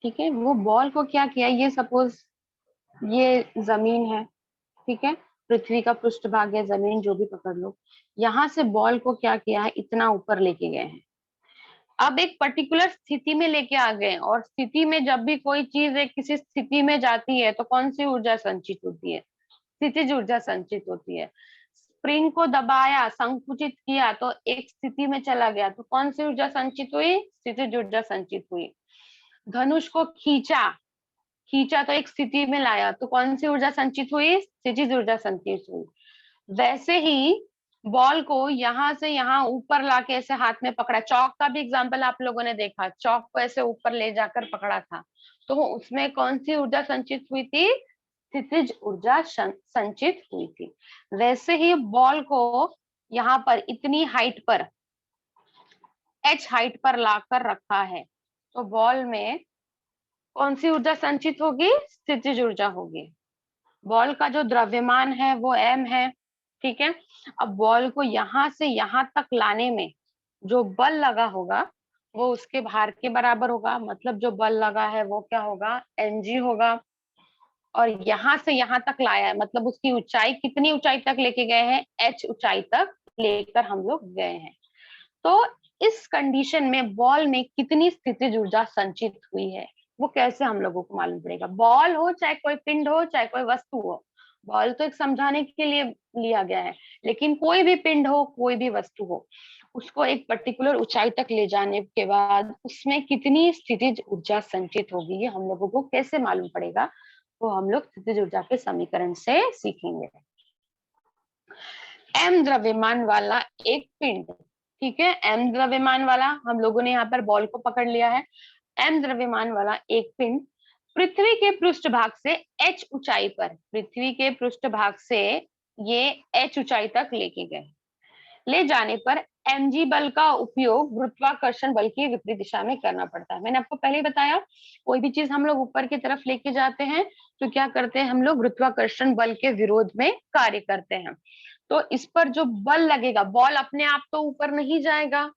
Speaker 1: ठीक है, वो बॉल को क्या किया, ये सपोज ये जमीन है, ठीक है, पृथ्वी का पृष्ठभाग या जमीन जो भी पकड़ लो, यहाँ से बॉल को क्या किया है, इतना ऊपर लेके गए हैं। अब एक पर्टिकुलर स्थिति में लेके आ गए, और स्थिति में जब भी कोई चीज एक किसी स्थिति में जाती है तो कौन सी ऊर्जा संचित होती है, स्थितिज ऊर्जा संचित होती है। स्प्रिंग को दबाया, संकुचित किया तो एक स्थिति में चला गया तो कौन सी ऊर्जा संचित हुई, स्थितिज ऊर्जा संचित हुई। धनुष को खींचा, खींचा तो एक स्थिति में लाया तो कौन सी ऊर्जा संचित हुई, स्थितिज ऊर्जा संचित हुई। वैसे ही बॉल को यहाँ से यहाँ ऊपर लाके ऐसे हाथ में पकड़ा, चौक का भी एग्जाम्पल आप लोगों ने देखा, चौक को ऐसे ऊपर ले जाकर पकड़ा था, तो उसमें कौन सी ऊर्जा संचित हुई थी, स्थितिज ऊर्जा संचित हुई थी। वैसे ही बॉल को यहाँ पर इतनी हाइट पर, h हाइट पर लाकर रखा है, तो बॉल में कौन सी ऊर्जा संचित होगी, स्थितिज ऊर्जा होगी। बॉल का जो द्रव्यमान है वो m है, ठीक है। अब बॉल को यहाँ से यहाँ तक लाने में जो बल लगा होगा वो उसके भार के बराबर होगा, मतलब जो बल लगा है वो क्या होगा, mg होगा। और यहाँ से यहाँ तक लाया है मतलब उसकी ऊंचाई, कितनी ऊंचाई तक लेके गए हैं, h ऊंचाई तक लेकर हम लोग गए हैं। तो इस कंडीशन में बॉल में कितनी स्थितिज ऊर्जा संचित हुई है वो कैसे हम लोगों को मालूम पड़ेगा। बॉल हो चाहे कोई पिंड हो चाहे कोई वस्तु हो, बॉल तो एक समझाने के लिए लिया गया है, लेकिन कोई भी पिंड हो कोई भी वस्तु हो, उसको एक पर्टिकुलर ऊंचाई तक ले जाने के बाद उसमें कितनी स्थितिज ऊर्जा संचित होगी ये हम लोगों को कैसे मालूम पड़ेगा, वो हम लोग स्थितिज ऊर्जा के समीकरण से सीखेंगे। m द्रव्यमान वाला एक पिंड, ठीक है, m द्रव्यमान वाला, हम लोगों ने यहाँ पर बॉल को पकड़ लिया है। m द्रव्यमान वाला एक पिंड पृथ्वी के पृष्ठभाग से h ऊंचाई पर, पृथ्वी के पृष्ठभाग से ये h ऊंचाई तक लेके गए, ले जाने पर mg बल का उपयोग गुरुत्वाकर्षण बल की विपरीत दिशा में करना पड़ता है। मैंने आपको पहले ही बताया, कोई भी चीज हम लोग ऊपर की तरफ लेके जाते हैं तो क्या करते हैं हम लोग, गुरुत्वाकर्षण बल के विरोध में कार्य करते हैं। तो इस पर जो बल लगेगा, बॉल अपने आप तो ऊपर नहीं जाएगा,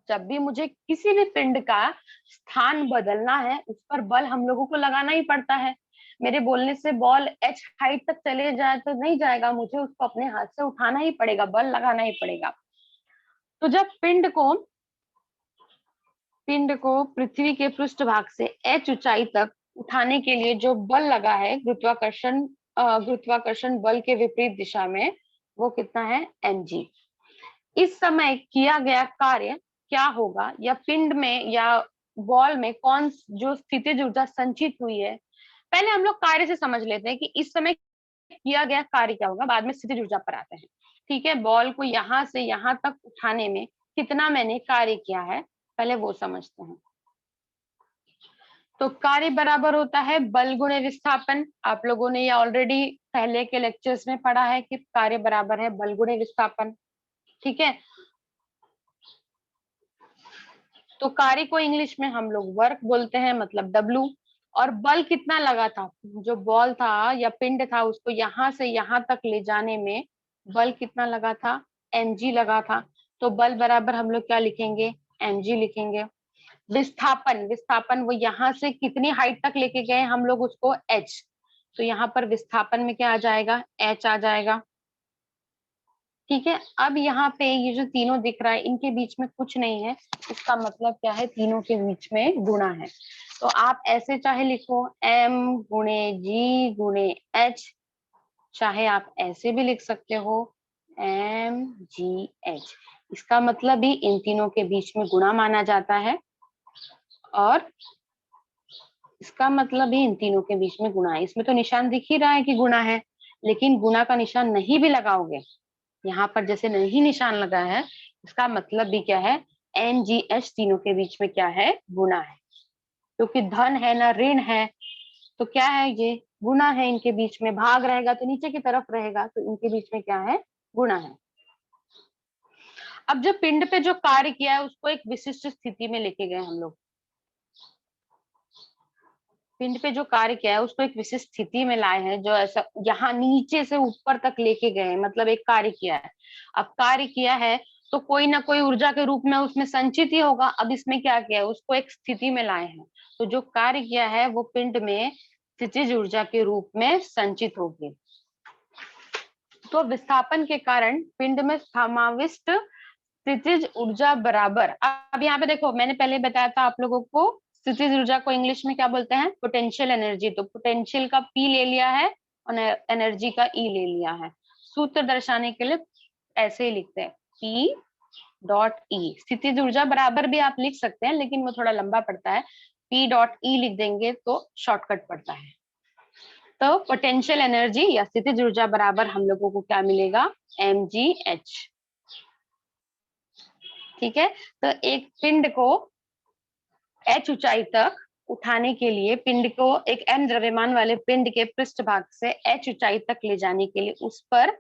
Speaker 1: जब भी मुझे किसी भी पिंड का स्थान बदलना है उस पर बल हम लोगों को लगाना ही पड़ता है। मेरे बोलने से बॉल h हाइट तक चले जाए तो नहीं जाएगा, मुझे उसको अपने हाथ से उठाना ही पड़ेगा, बल लगाना ही पड़ेगा। तो जब पिंड को पृथ्वी के पृष्ठभाग से h ऊंचाई तक उठाने के लिए जो बल लगा है गुरुत्वाकर्षण बल के विपरीत दिशा में, वो कितना है, mg। इस समय किया गया कार्य क्या होगा, या पिंड में या बॉल में कौन जो स्थितिज ऊर्जा संचित हुई है, पहले हम लोग कार्य से समझ लेते हैं कि इस समय किया गया कार्य क्या होगा, बाद में स्थितिज ऊर्जा पर आते हैं। ठीक है, बॉल को यहाँ से यहाँ तक उठाने में कितना मैंने कार्य किया है, पहले वो समझते हैं। तो कार्य बराबर होता है बल गुणे विस्थापन। आप लोगों ने ये ऑलरेडी पहले के लेक्चर्स में पढ़ा है कि कार्य बराबर है बल गुणे विस्थापन, ठीक है। तो कार्य को इंग्लिश में हम लोग वर्क बोलते हैं, मतलब W। और बल कितना लगा था, जो बॉल था या पिंड था उसको यहाँ से यहाँ तक ले जाने में बल कितना लगा था, mg लगा था। तो बल बराबर हम लोग क्या लिखेंगे, mg लिखेंगे। विस्थापन वो यहाँ से कितनी हाइट तक लेके गए हम लोग उसको, h। तो यहाँ पर विस्थापन में क्या आ जाएगा, h आ जाएगा, ठीक है। अब यहाँ पे ये जो तीनों दिख रहा है इनके बीच में कुछ नहीं है, इसका मतलब क्या है, तीनों के बीच में गुणा है। तो आप ऐसे चाहे लिखो m गुणे g गुणे h, चाहे आप ऐसे भी लिख सकते हो m g h। इसका मतलब भी इन तीनों के बीच में गुणा माना जाता है, और इसका मतलब भी इन तीनों के बीच में गुणा है। इसमें तो निशान दिख ही रहा है कि गुणा है, लेकिन गुणा का निशान नहीं भी लगाओगे, यहाँ पर जैसे नहीं निशान लगा है, इसका मतलब भी क्या है, NGH तीनों के बीच में क्या है, गुणा है। क्योंकि धन है ना ऋण है, तो क्या है, ये गुणा है। इनके बीच में भाग रहेगा तो नीचे की तरफ रहेगा, तो इनके बीच में क्या है, गुणा है। अब जो पिंड पे जो कार्य किया है उसको एक विशिष्ट स्थिति में लेके गए हम लोग, पिंड पे जो कार्य किया है उसको एक विशिष्ट स्थिति में लाए हैं, जो ऐसा यहाँ नीचे से ऊपर तक लेके गए, मतलब एक कार्य किया है। अब कार्य किया है तो कोई ना कोई ऊर्जा के रूप में उसमें संचित ही होगा। अब इसमें क्या किया है, उसको एक स्थिति में लाए हैं, तो जो कार्य किया है वो पिंड में स्थितिज ऊर्जा के रूप में संचित होगी। तो विस्थापन के कारण पिंड में समाविष्ट स्थितिज ऊर्जा बराबर, अब यहाँ पे देखो मैंने पहले बताया था आप लोगों को, स्थितिज ऊर्जा को इंग्लिश में क्या बोलते हैं, पोटेंशियल एनर्जी। तो पोटेंशियल का P ले लिया है और एनर्जी का E ले लिया है। सूत्र दर्शाने के लिए ऐसे ही लिखते हैं P.E। स्थितिज ऊर्जा बराबर भी आप लिख सकते हैं, लेकिन वो थोड़ा लंबा पड़ता है, P.E लिख देंगे तो शॉर्टकट पड़ता है। तो पोटेंशियल एनर्जी या स्थितिज ऊर्जा बराबर हम लोगों को क्या मिलेगा, mgh, ठीक है। तो एक पिंड को h ऊंचाई तक उठाने के लिए, पिंड को एक m द्रव्यमान वाले पिंड के पृष्ठभाग से h ऊंचाई तक ले जाने के लिए उस पर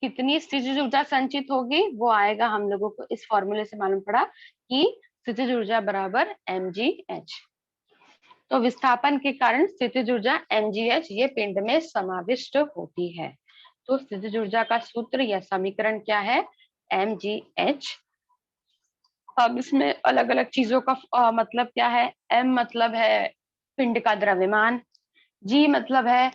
Speaker 1: कितनी स्थितिज ऊर्जा संचित होगी, वो आएगा हम लोगों को इस फॉर्मूले से मालूम पड़ा कि स्थितिज ऊर्जा बराबर mgh। तो विस्थापन के कारण स्थितिज ऊर्जा mgh ये पिंड में समाविष्ट होती है। तो स्थितिज ऊर्जा का सूत्र या समीकरण क्या है, mgh। अब इसमें अलग अलग चीजों का मतलब क्या है, m मतलब है पिंड का द्रव्यमान, g मतलब है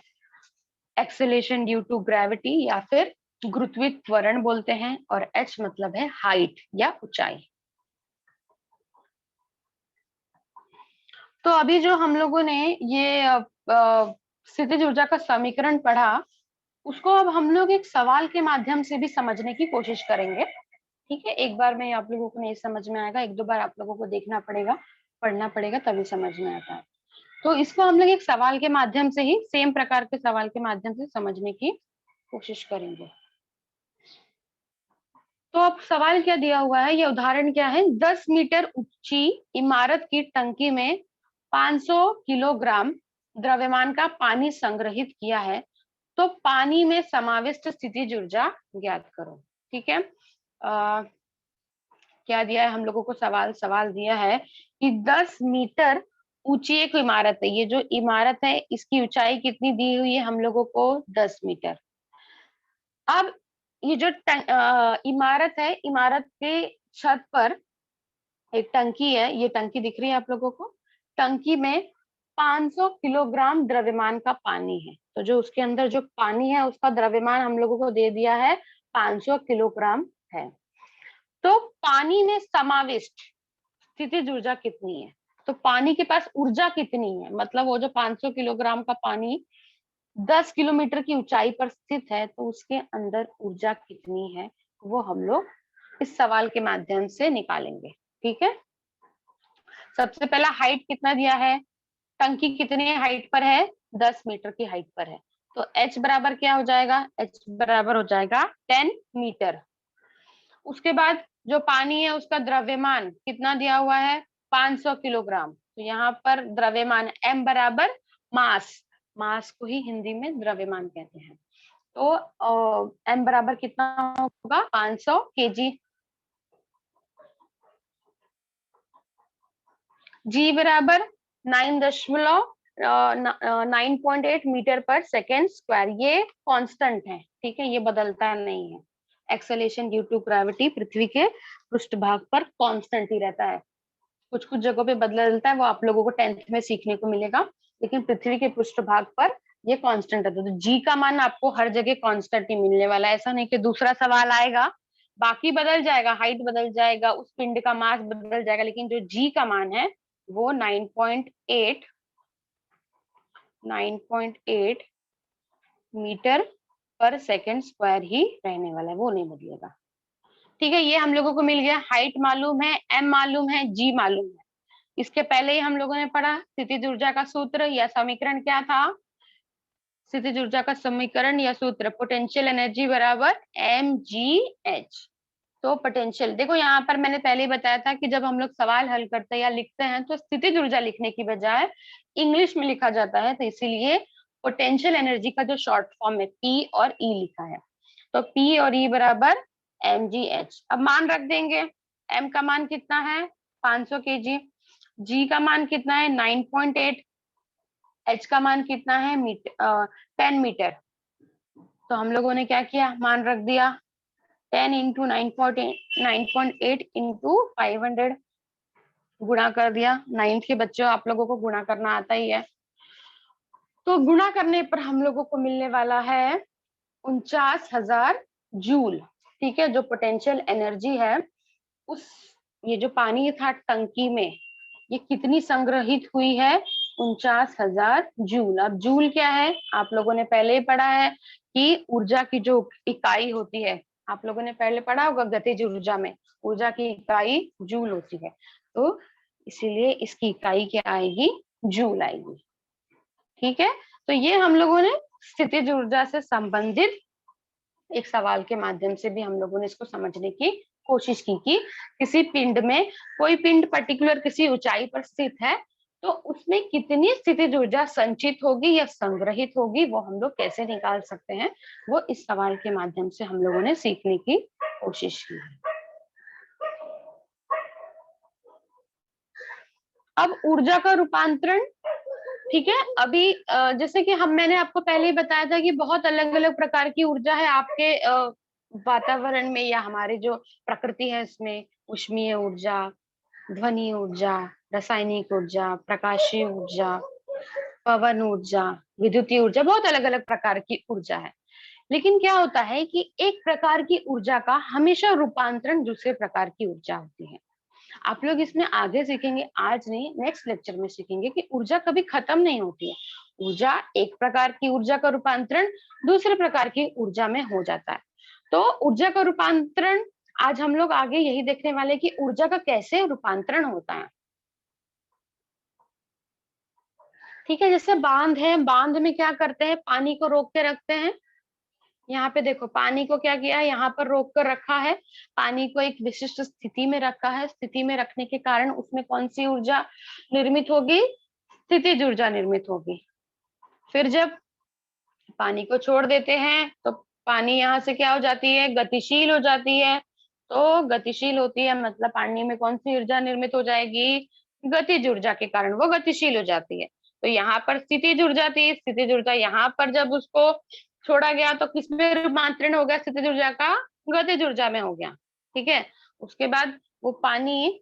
Speaker 1: एक्सेलेरेशन ड्यू टू ग्रेविटी या फिर गुरुत्विक त्वरण बोलते हैं, और h मतलब है हाइट या ऊंचाई। तो अभी जो हम लोगों ने ये स्थितिज ऊर्जा का समीकरण पढ़ा, उसको अब हम लोग एक सवाल के माध्यम से भी समझने की कोशिश करेंगे, ठीक है। एक बार में आप लोगों को नहीं समझ में आएगा, एक दो बार आप लोगों को देखना पड़ेगा, पढ़ना पड़ेगा, तभी समझ में आता है। तो इसको हम लोग एक सवाल के माध्यम से ही, सेम प्रकार के सवाल के माध्यम से समझने की कोशिश करेंगे। तो अब सवाल क्या दिया हुआ है, ये उदाहरण क्या है, 10 मीटर ऊंची इमारत की टंकी में 500 किलोग्राम द्रव्यमान का पानी संग्रहित किया है, तो पानी में समाविष्ट स्थितिज ऊर्जा ज्ञात करो। ठीक है, क्या दिया है हम लोगों को, सवाल दिया है कि 10 मीटर ऊंची एक इमारत है, ये जो इमारत है इसकी ऊंचाई कितनी दी हुई है हम लोगों को, 10 मीटर। अब ये जो इमारत है, इमारत के छत पर एक टंकी है, ये टंकी दिख रही है आप लोगों को, टंकी में 500 किलोग्राम द्रव्यमान का पानी है। तो जो उसके अंदर जो पानी है उसका द्रव्यमान हम लोगों को दे दिया है 500 किलोग्राम है। तो पानी में समाविष्ट स्थितिज ऊर्जा कितनी है, तो पानी के पास ऊर्जा कितनी है, मतलब वो जो 500 किलोग्राम का पानी 10 किलोमीटर की ऊंचाई पर स्थित है, तो उसके अंदर ऊर्जा कितनी है, वो हम लोग इस सवाल के माध्यम से निकालेंगे। ठीक है, सबसे पहला हाइट कितना दिया है, टंकी कितने हाइट पर है, 10 मीटर की हाइट पर है, तो H बराबर क्या हो जाएगा, H बराबर हो जाएगा 10 मीटर। उसके बाद जो पानी है उसका द्रव्यमान कितना दिया हुआ है, 500 किलोग्राम, तो यहाँ पर द्रव्यमान m बराबर मास, मास को ही हिंदी में द्रव्यमान कहते हैं, तो m बराबर कितना होगा, 500 केजी। g बराबर 9.8 मीटर पर सेकेंड स्क्वायर, ये कांस्टेंट है। ठीक है, ये बदलता नहीं है, एक्सेलेरेशन ड्यू टू ग्रेविटी पृथ्वी के पृष्ठभाग पर कांस्टेंट ही रहता है, कुछ कुछ जगहों पे बदलता है, वो आप लोगों को 10th में सीखने को मिलेगा, लेकिन पृथ्वी के पृष्ठभाग पर ये कांस्टेंट है। तो जी का मान आपको हर जगह कांस्टेंट ही मिलने वाला है, ऐसा नहीं कि दूसरा सवाल आएगा बाकी बदल जाएगा, हाइट बदल जाएगा, उस पिंड का मास बदल जाएगा, लेकिन जो जी का मान है वो 9.8 मीटर पर सेकेंड स्क्वायर ही रहने वाला है, वो नहीं बदलेगा। ठीक है, ये हम लोगों को मिल गया, हाइट मालूम है, एम मालूम है, जी मालूम है। इसके पहले ही हम लोगों ने पढ़ा स्थितिज ऊर्जा का सूत्र या समीकरण क्या था, स्थितिज ऊर्जा का समीकरण या सूत्र, पोटेंशियल एनर्जी बराबर mgh। तो पोटेंशियल, देखो यहाँ पर मैंने पहले ही बताया था कि जब हम लोग सवाल हल करते हैं या लिखते हैं तो स्थितिज ऊर्जा लिखने की बजाय इंग्लिश में लिखा जाता है, तो इसीलिए पोटेंशियल एनर्जी का जो शॉर्ट फॉर्म है P और E लिखा है, तो P और E बराबर mgh। अब मान रख देंगे, m का मान कितना है 500 केजी, g का मान कितना है 9.8, h का मान कितना है 10 मीटर। तो हम लोगों ने क्या किया, मान रख दिया, 10 इंटू 9.8 इंटू 500 गुणा कर दिया। 9th के बच्चों, आप लोगों को गुणा करना आता ही है, तो गुणा करने पर हम लोगों को मिलने वाला है 49,000 जूल। ठीक है, जो पोटेंशियल एनर्जी है उस, ये जो पानी था टंकी में, ये कितनी संग्रहित हुई है, 49,000 जूल। अब जूल क्या है, आप लोगों ने पहले ही पढ़ा है कि ऊर्जा की जो इकाई होती है, आप लोगों ने पहले पढ़ा होगा गतिज ऊर्जा में ऊर्जा की इकाई जूल होती है, तो इसीलिए इसकी इकाई क्या आएगी, जूल आएगी। ठीक है, तो ये हम लोगों ने स्थितिज ऊर्जा से संबंधित एक सवाल के माध्यम से भी हम लोगों ने इसको समझने की कोशिश की कि किसी पिंड में, कोई पिंड पर्टिकुलर किसी ऊंचाई पर स्थित है, तो उसमें कितनी स्थितिज ऊर्जा संचित होगी या संग्रहित होगी, वो हम लोग कैसे निकाल सकते हैं, वो इस सवाल के माध्यम से हम लोगों ने सीखने की कोशिश की है। अब ऊर्जा का रूपांतरण, ठीक है, अभी जैसे कि मैंने आपको पहले ही बताया था कि बहुत अलग अलग प्रकार की ऊर्जा है आपके वातावरण में या हमारे जो प्रकृति है इसमें, उष्मीय ऊर्जा, ध्वनि ऊर्जा, रासायनिक ऊर्जा, प्रकाशीय ऊर्जा, पवन ऊर्जा, विद्युतीय ऊर्जा, बहुत अलग अलग प्रकार की ऊर्जा है। लेकिन क्या होता है कि एक प्रकार की ऊर्जा का हमेशा रूपांतरण दूसरे प्रकार की ऊर्जा होती है। आप लोग इसमें आगे सीखेंगे, आज नहीं नेक्स्ट लेक्चर में सीखेंगे कि ऊर्जा कभी खत्म नहीं होती है, ऊर्जा, एक प्रकार की ऊर्जा का रूपांतरण दूसरे प्रकार की ऊर्जा में हो जाता है। तो ऊर्जा का रूपांतरण आज हम लोग आगे यही देखने वाले कि ऊर्जा का कैसे रूपांतरण होता है। ठीक है, जैसे बांध है, बांध में क्या करते हैं, पानी को रोक के रखते हैं। यहाँ पे देखो पानी को क्या किया है, यहाँ पर रोक कर रखा है, पानी को एक विशिष्ट स्थिति में रखा है। स्थिति में रखने के कारण उसमें कौन सी ऊर्जा निर्मित होगी, स्थितिज ऊर्जा निर्मित होगी। फिर जब पानी को छोड़ देते हैं तो पानी यहाँ से क्या हो जाती है, गतिशील हो जाती है। तो गतिशील होती है मतलब पानी में कौन सी ऊर्जा निर्मित हो जाएगी, गतिज ऊर्जा के कारण वो गतिशील हो जाती है। तो यहाँ पर स्थितिज ऊर्जा थी, स्थितिज ऊर्जा यहाँ पर जब उसको छोड़ा गया तो किसमें रूपांतरण हो गया, स्थितिज ऊर्जा का गतिज ऊर्जा में हो गया। ठीक है, उसके बाद वो पानी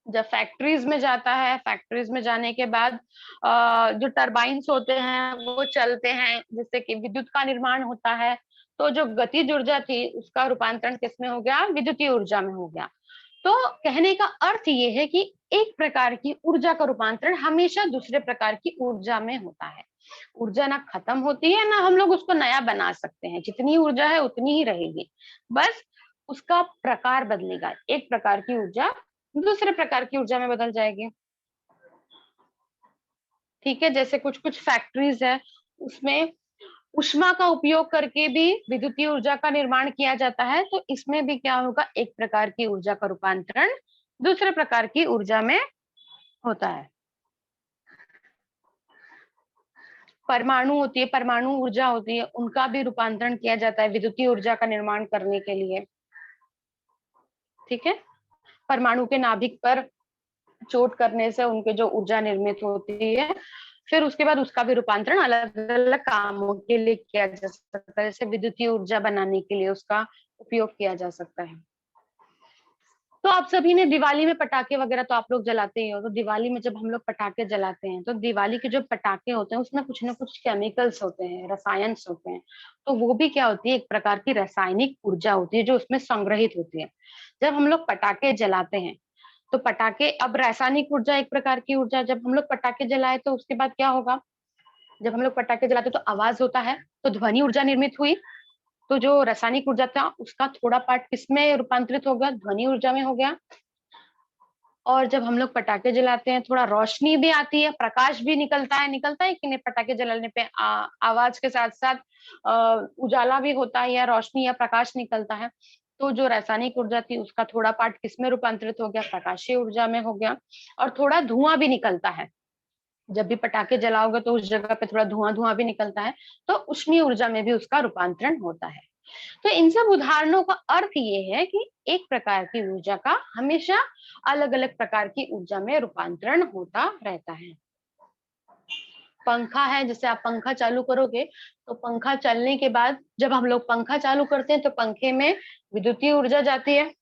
Speaker 1: जब फैक्ट्रीज में जाता है, फैक्ट्रीज में जाने के बाद जो टरबाइन्स होते हैं वो चलते हैं, जिससे कि विद्युत का निर्माण होता है। तो जो गतिज ऊर्जा थी उसका रूपांतरण किसमें हो गया, विद्युतीय ऊर्जा में हो गया। तो कहने का अर्थ ये है कि एक प्रकार की ऊर्जा का रूपांतरण हमेशा दूसरे प्रकार की ऊर्जा में होता है। ऊर्जा ना खत्म होती है ना हम लोग उसको नया बना सकते हैं, जितनी ऊर्जा है उतनी ही रहेगी, बस उसका प्रकार बदलेगा। एक प्रकार की ऊर्जा दूसरे प्रकार की ऊर्जा में बदल जाएगी। ठीक है, जैसे कुछ कुछ फैक्ट्रीज है उसमें ऊष्मा का उपयोग करके भी विद्युतीय ऊर्जा का निर्माण किया जाता है। तो इसमें भी क्या होगा, एक प्रकार की ऊर्जा का रूपांतरण दूसरे प्रकार की ऊर्जा में होता है। परमाणु होती है, परमाणु ऊर्जा होती है, उनका भी रूपांतरण किया जाता है विद्युतीय ऊर्जा का निर्माण करने के लिए। ठीक है, परमाणु के नाभिक पर चोट करने से उनके जो ऊर्जा निर्मित होती है, फिर उसके बाद उसका भी रूपांतरण अलग अलग कामों के लिए किया जा सकता है, जैसे विद्युतीय ऊर्जा बनाने के लिए उसका उपयोग किया जा सकता है। तो आप सभी ने दिवाली में पटाखे वगैरह तो आप लोग जलाते ही हो। तो दिवाली में जब हम लोग पटाखे जलाते हैं तो दिवाली के जो पटाखे होते हैं उसमें कुछ ना कुछ केमिकल्स होते हैं, रसायन होते हैं। तो वो भी क्या होती है, एक प्रकार की रासायनिक ऊर्जा होती है जो उसमें संग्रहित होती है। जब हम लोग पटाखे जलाते हैं तो पटाखे, अब रासायनिक ऊर्जा एक प्रकार की ऊर्जा, जब हम लोग पटाखे जलाए तो उसके बाद क्या होगा, जब हम लोग पटाखे जलाते तो आवाज होता है, तो ध्वनि ऊर्जा निर्मित हुई। तो जो रासायनिक ऊर्जा था उसका थोड़ा पार्ट किसमें रूपांतरित हो गया, ध्वनि ऊर्जा में हो गया। और जब हम लोग पटाखे जलाते हैं थोड़ा रोशनी भी आती है, प्रकाश भी निकलता है कि नहीं, पटाखे जलाने पे आवाज के साथ साथ उजाला भी होता है या रोशनी या प्रकाश निकलता है। तो जो रासायनिक ऊर्जा थी उसका थोड़ा पार्ट किसमें रूपांतरित हो गया, प्रकाशीय ऊर्जा में हो गया। और थोड़ा धुआं भी निकलता है, जब भी पटाखे जलाओगे तो उस जगह पे थोड़ा धुआं धुआं भी निकलता है, तो उष्मीय ऊर्जा में भी उसका रूपांतरण होता है। तो इन सब उदाहरणों का अर्थ ये है कि एक प्रकार की ऊर्जा का हमेशा अलग अलग प्रकार की ऊर्जा में रूपांतरण होता रहता है। पंखा है, जैसे आप पंखा चालू करोगे तो पंखा चलने के बाद जब हम लोग पंखा चालू करते हैं तो पंखे में विद्युतीय ऊर्जा जाती है,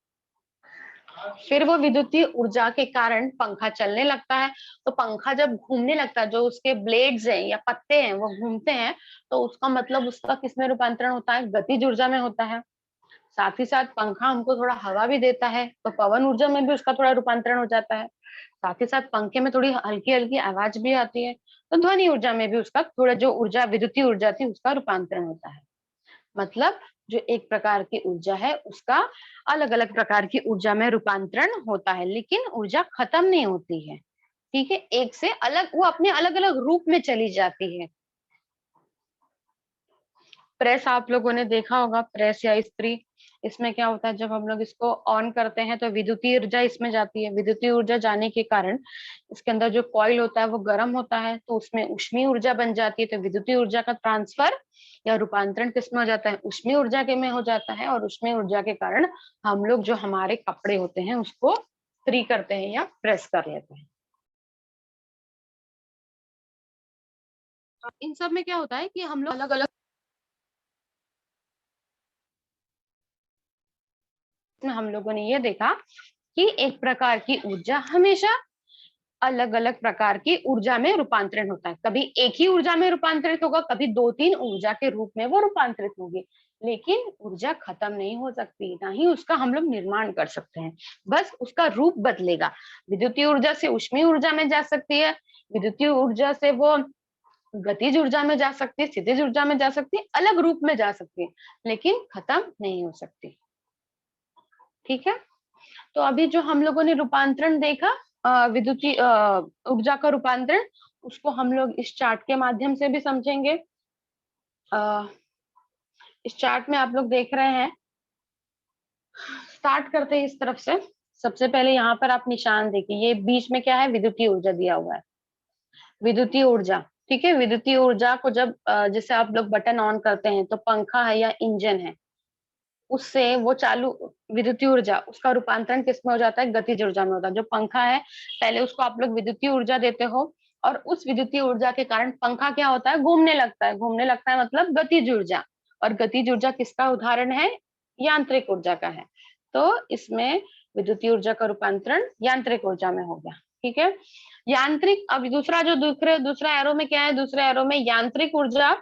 Speaker 1: फिर वो विद्युतीय ऊर्जा के कारण पंखा चलने लगता है। तो पंखा जब घूमने लगता है, जो उसके ब्लेड्स हैं या पत्ते हैं वो घूमते हैं, तो उसका मतलब उसका किसमें रूपांतरण होता है, गतिज ऊर्जा में होता है। साथ ही साथ पंखा हमको थोड़ा हवा भी देता है, तो पवन ऊर्जा में भी उसका थोड़ा रूपांतरण हो जाता है। साथ ही साथ पंखे में थोड़ी हल्की हल्की आवाज भी आती है, तो ध्वनि ऊर्जा में भी उसका थोड़ा जो ऊर्जा विद्युतीय ऊर्जा थी उसका रूपांतरण होता है। मतलब जो एक प्रकार की ऊर्जा है उसका अलग अलग प्रकार की ऊर्जा में रूपांतरण होता है, लेकिन ऊर्जा खत्म नहीं होती है। ठीक है, एक से अलग वो अपने अलग अलग रूप में चली जाती है। प्रेस आप लोगों ने देखा होगा, प्रेस या इस्त्री, इसमें क्या होता है, जब हम लोग इसको ऑन करते हैं तो विद्युतीय ऊर्जा इसमें जाती है। विद्युतीय ऊर्जा जाने के कारण इसके अंदर जो कॉइल होता है वो गर्म होता है, तो उसमें उष्मीय ऊर्जा बन जाती है। तो विद्युतीय ऊर्जा का ट्रांसफर या रूपांतरण किसमें हो जाता है, उष्मीय ऊर्जा के में हो जाता है। और उष्मीय ऊर्जा के कारण हम लोग जो हमारे कपड़े होते हैं उसको इस्त्री करते हैं या प्रेस कर लेते हैं। इन सब में क्या होता है कि हम लोग अलग अलग, हम लोगों ने ये देखा कि एक प्रकार की ऊर्जा हमेशा अलग अलग प्रकार की ऊर्जा में रूपांतरण होता है। कभी एक ही ऊर्जा में रूपांतरित होगा, कभी दो तीन ऊर्जा के रूप में वो रूपांतरित होगी, लेकिन ऊर्जा खत्म नहीं हो सकती, ना ही उसका हम लोग निर्माण कर सकते हैं, बस उसका रूप बदलेगा। विद्युतीय ऊर्जा से उष्मीय ऊर्जा में जा सकती है, विद्युतीय ऊर्जा से वो गतिज ऊर्जा में जा सकती है, स्थितिज ऊर्जा में जा सकती है, अलग रूप में जा सकती है, लेकिन खत्म नहीं हो सकती। ठीक है, तो अभी जो हम लोगों ने रूपांतरण देखा, विद्युतीय ऊर्जा का रूपांतरण, उसको हम लोग इस चार्ट के माध्यम से भी समझेंगे। इस चार्ट में आप लोग देख रहे हैं, स्टार्ट करते हैं इस तरफ से। सबसे पहले यहाँ पर आप निशान देखिए, ये बीच में क्या है, विद्युतीय ऊर्जा दिया हुआ है, विद्युतीय ऊर्जा। ठीक है, विद्युतीय ऊर्जा को जब जैसे आप लोग बटन ऑन करते हैं तो पंखा है या इंजन है, उससे वो चालू विद्युतीय ऊर्जा, उसका रूपांतरण किसमें हो जाता है, गतिज ऊर्जा में होता है। जो पंखा है, पहले उसको आप लोग विद्युतीय ऊर्जा देते हो, और उस विद्युतीय ऊर्जा के कारण पंखा क्या होता है, घूमने लगता है। घूमने लगता है मतलब गतिज ऊर्जा, और गतिज ऊर्जा किसका उदाहरण है, यांत्रिक ऊर्जा का है। तो इसमें विद्युतीय ऊर्जा का रूपांतरण यांत्रिक ऊर्जा में हो गया। ठीक है, यांत्रिक, अब दूसरा जो दूसरा एरो में क्या है, दूसरे एरो में यांत्रिक ऊर्जा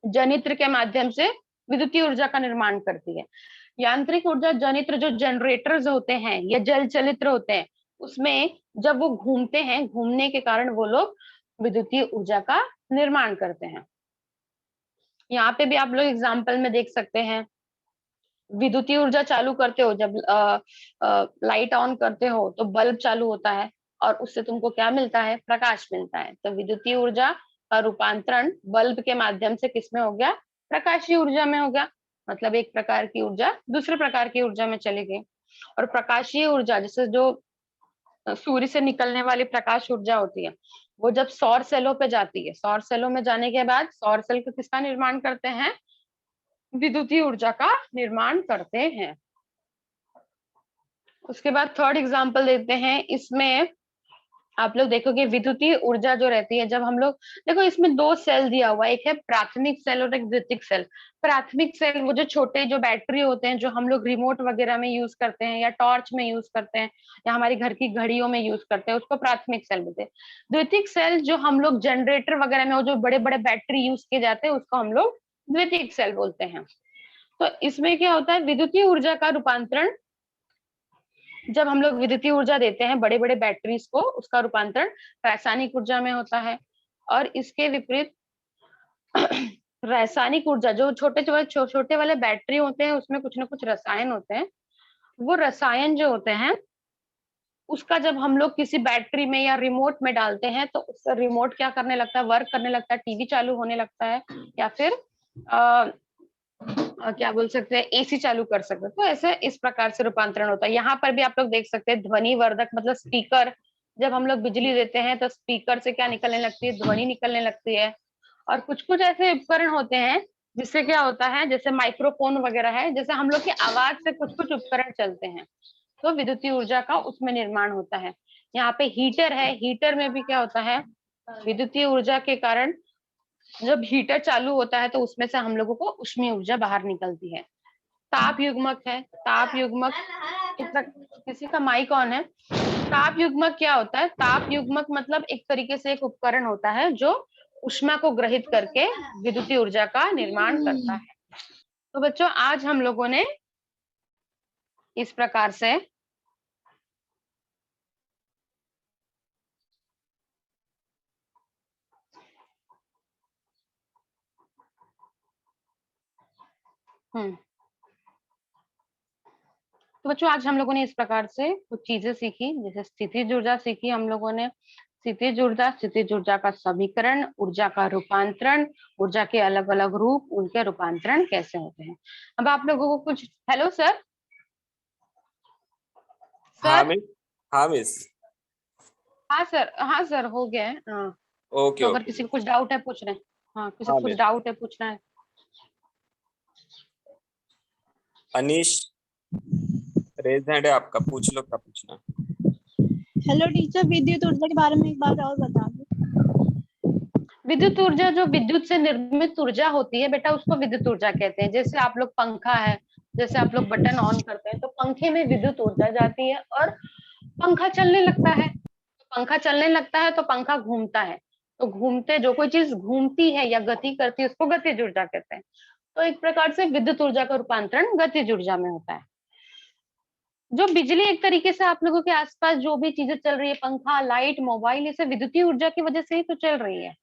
Speaker 1: जनित्र के माध्यम से विद्युतीय ऊर्जा का निर्माण करती है। यांत्रिक ऊर्जा जनित्र जो जनरेटर्स होते हैं या जल चलित्र होते हैं, उसमें जब वो घूमते हैं, घूमने के कारण वो लोग विद्युतीय ऊर्जा का निर्माण करते हैं। यहाँ पे भी आप लोग एग्जाम्पल में देख सकते हैं, विद्युतीय ऊर्जा चालू करते हो, जब लाइट ऑन करते हो तो बल्ब चालू होता है, और उससे तुमको क्या मिलता है, प्रकाश मिलता है। तो विद्युतीय ऊर्जा का रूपांतरण बल्ब के माध्यम से किसमें हो गया, प्रकाशीय ऊर्जा में हो गया। मतलब एक प्रकार की ऊर्जा दूसरे प्रकार की ऊर्जा में चली गई। और प्रकाशीय ऊर्जा, जैसे जो सूर्य से निकलने वाली प्रकाश ऊर्जा होती है, वो जब सौर सेलों पे जाती है, सौर सेलों में जाने के बाद सौर सेल को किसका निर्माण करते हैं, विद्युतीय ऊर्जा का निर्माण करते हैं। उसके बाद थर्ड एग्जांपल देते हैं। इसमें आप लोग देखोगे विद्युतीय ऊर्जा जो रहती है, जब हम लोग देखो, इसमें दो सेल दिया हुआ है, एक है प्राथमिक सेल और एक द्वितीयक सेल। प्राथमिक सेल वो जो छोटे जो बैटरी होते हैं, जो हम लोग रिमोट वगैरह में यूज करते हैं, या टॉर्च में यूज करते हैं, या हमारी घर की घड़ियों में यूज करते हैं, उसको प्राथमिक सेल बोलते हैं। द्वितीयक सेल जो हम लोग जनरेटर वगैरह में, वो जो बड़े बड़े बैटरी यूज किए जाते हैं, उसको हम लोग द्वितीयक सेल बोलते हैं। तो इसमें क्या होता है, विद्युतीय ऊर्जा का रूपांतरण, जब हम लोग विद्युतीय ऊर्जा देते हैं बड़े बड़े बैटरीज को, उसका रूपांतरण रासायनिक ऊर्जा में होता है। और इसके विपरीत रासायनिक ऊर्जा, जो छोटे वाले बैटरी होते हैं, उसमें कुछ ना कुछ रसायन होते हैं, वो रसायन जो होते हैं, उसका जब हम लोग किसी बैटरी में या रिमोट में डालते हैं, तो उसका रिमोट क्या करने लगता है, वर्क करने लगता है, टीवी चालू होने लगता है, या फिर क्या बोल सकते हैं, एसी चालू कर सकते हैं। तो ऐसे इस प्रकार से रूपांतरण होता है। यहाँ पर भी आप लोग देख सकते हैं, ध्वनि वर्धक मतलब स्पीकर, जब हम लोग बिजली देते हैं तो स्पीकर से क्या निकलने लगती है, ध्वनि निकलने लगती है। और कुछ कुछ ऐसे उपकरण होते हैं जिससे क्या होता है, जैसे माइक्रोफोन वगैरह है, जैसे हम लोग की आवाज से कुछ कुछ उपकरण चलते हैं, तो विद्युतीय ऊर्जा का उसमें निर्माण होता है। यहाँ पे हीटर है, हीटर में भी क्या होता है, विद्युतीय ऊर्जा के कारण जब हीटर चालू होता है तो उसमें से हम लोगों को ऊष्मीय ऊर्जा बाहर निकलती है। ताप युग्मक है, ताप युग्मक, किसी का माइक ऑन है। ताप युग्मक क्या होता है, ताप युग्मक मतलब एक तरीके से एक उपकरण होता है जो ऊष्मा को ग्रहित करके विद्युतीय ऊर्जा का निर्माण करता है। तो बच्चों, आज हम लोगों ने इस प्रकार से तो बच्चों, आज हम लोगों ने इस प्रकार से कुछ चीजें सीखी, जैसे स्थितिज ऊर्जा सीखी हम लोगों ने, स्थितिज ऊर्जा का समीकरण, ऊर्जा का रूपांतरण, ऊर्जा के अलग अलग रूप, उनके रूपांतरण कैसे होते हैं। अब आप लोगों को कुछ, हेलो सर,
Speaker 2: हाँ
Speaker 1: सर,
Speaker 2: मिस। हाँ मिस।
Speaker 1: हाँ सर, हाँ सर, हो गया है। हाँ,
Speaker 2: ओके
Speaker 1: तो अगर
Speaker 2: ओके।
Speaker 1: किसी को कुछ डाउट है पूछ रहे हैं, हाँ, किसी
Speaker 2: हाँ
Speaker 1: को कुछ
Speaker 2: मिस।
Speaker 1: डाउट है पूछना है।
Speaker 2: अनीश, रेज हैंड है आपका, पूछ लो क्या पूछना है।
Speaker 3: हेलो टीचर, विद्युत ऊर्जा के बारे में एक बार और बता दो।
Speaker 1: विद्युत ऊर्जा, जो विद्युत से निर्मित ऊर्जा होती है बेटा, उसको विद्युत ऊर्जा कहते हैं। जैसे आप लोग पंखा है, जैसे आप लोग बटन ऑन करते हैं तो पंखे में विद्युत ऊर्जा जाती है और पंखा चलने लगता है। पंखा चलने लगता है तो पंखा घूमता है। तो घूमते, जो कोई चीज घूमती है या गति करती है, उसको गतिज ऊर्जा कहते हैं। तो एक प्रकार से विद्युत ऊर्जा का रूपांतरण गतिज ऊर्जा में होता है। जो बिजली, एक तरीके से आप लोगों के आसपास जो भी चीजें चल रही है, पंखा, लाइट, मोबाइल, ये सब विद्युतीय ऊर्जा की वजह से ही तो चल रही है।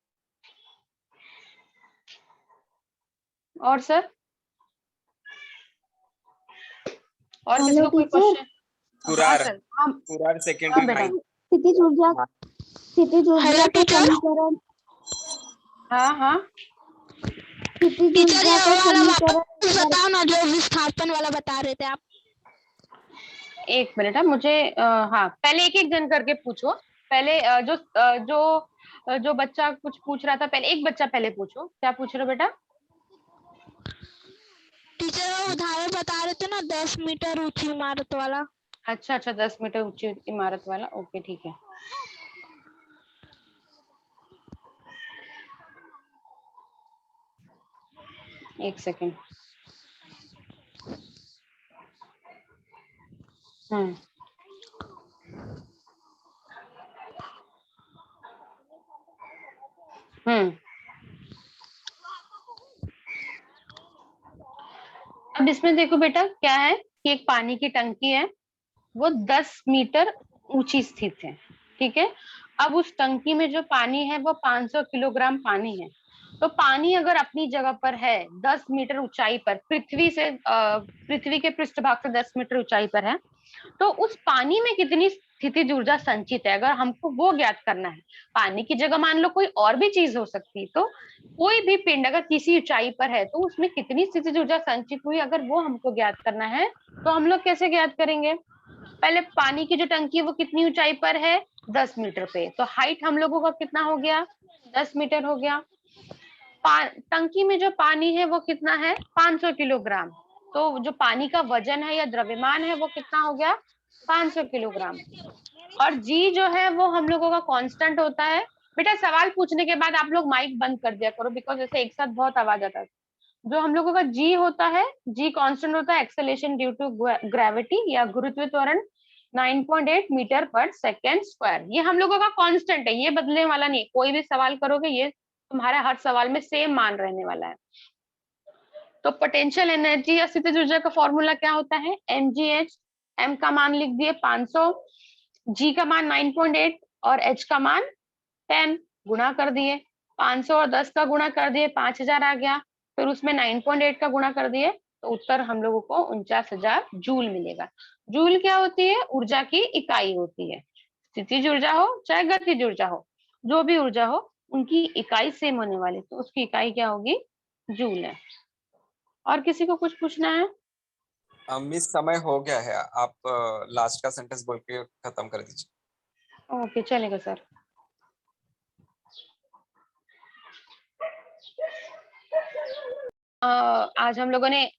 Speaker 1: और सर, और किसी
Speaker 3: हेलो
Speaker 1: को कोई
Speaker 3: टीचर,
Speaker 1: क्वेश्चन? हाँ
Speaker 2: कुरार,
Speaker 1: सर, हाँ,
Speaker 2: कुरार
Speaker 1: हाँ
Speaker 2: सेकेंडरी
Speaker 1: बेटा,
Speaker 2: माइंड।
Speaker 3: स्थितिज ऊर्जा स्थितिज ऊर्जा का समीकरण
Speaker 1: हाँ
Speaker 3: स्थितिज
Speaker 4: टीचर
Speaker 3: ऊर्जा
Speaker 4: ये
Speaker 3: का
Speaker 4: वाला
Speaker 3: समीकरण
Speaker 4: वापस बताओ ना, जो विस्थापन वाला बता रहे थे आप।
Speaker 1: एक मिनट है मुझे हाँ पहले एक एक जन करके पूछो। पहले जो बच्चा कुछ पूछ रहा था, पहले एक बच्चा पहले पूछो, क्या पूछ रहे हो बेटा?
Speaker 4: टीचर वो उदाहरण बता रहे थे ना 10 मीटर ऊंची इमारत वाला।
Speaker 1: अच्छा 10 मीटर ऊंची इमारत वाला, ओके ठीक है। एक सेकेंड। हम्म अब इसमें देखो बेटा क्या है कि एक पानी की टंकी है, वो 10 मीटर ऊंची स्थित है, ठीक है। अब उस टंकी में जो पानी है वो 500 किलोग्राम पानी है। तो पानी अगर अपनी जगह पर है 10 मीटर ऊंचाई पर, पृथ्वी के पृष्ठभाग से 10 मीटर ऊंचाई पर है, तो उस पानी में कितनी स्थितिज ऊर्जा संचित है, अगर हमको वो ज्ञात करना है। पानी की जगह मान लो कोई और भी चीज हो सकती है, तो कोई भी पिंड अगर किसी ऊंचाई पर है तो उसमें कितनी स्थितिज ऊर्जा संचित हुई, अगर वो हमको ज्ञात करना है तो हम लोग कैसे ज्ञात करेंगे? पहले पानी की जो टंकी है वो कितनी ऊंचाई पर है? 10 मीटर पे, तो हाइट हम लोगों का कितना हो गया? 10 मीटर हो गया। टंकी में जो पानी है वो कितना है? 500 किलोग्राम। तो जो पानी का वजन है या द्रव्यमान है वो कितना हो गया? 500 किलोग्राम। और जी जो है वो हम लोगों का कांस्टेंट होता है। बेटा सवाल पूछने के बाद आप लोग माइक बंद कर दिया करो, बिकॉज ऐसे एक साथ बहुत आवाज आता है। जो हम लोगों का जी होता है, जी कांस्टेंट होता है एक्सेलेरेशन ड्यू टू ग्रेविटी या गुरुत्व त्वरण 9.8 मीटर पर सेकेंड स्क्वायर। ये हम लोगों का कांस्टेंट है, ये बदलने वाला नहीं। कोई भी सवाल करोगे ये तुम्हारे हर सवाल में सेम मान रहने वाला है। तो पोटेंशियल एनर्जी या स्थितिज ऊर्जा का फॉर्मूला क्या होता है? mgh। m का मान लिख दिए 500, g का मान 9.8 और h का मान 10, गुणा कर दिए। 500 और 10 का गुणा कर दिए, 5000 आ गया। फिर उसमें 9.8 का गुणा कर दिए तो उत्तर हम लोगों को 49,000 जूल मिलेगा। जूल क्या होती है? ऊर्जा की इकाई होती है। स्थितिज ऊर्जा हो चाहे गतिज ऊर्जा हो, जो भी ऊर्जा हो उनकी इकाई सेम होने वाली, तो उसकी इकाई क्या होगी? जूल है। और किसी को कुछ पूछना है?
Speaker 2: मिस समय हो गया है, आप लास्ट का सेंटेंस बोल के खत्म कर दीजिए।
Speaker 1: ओके चलेगा सर। आज हम लोगों ने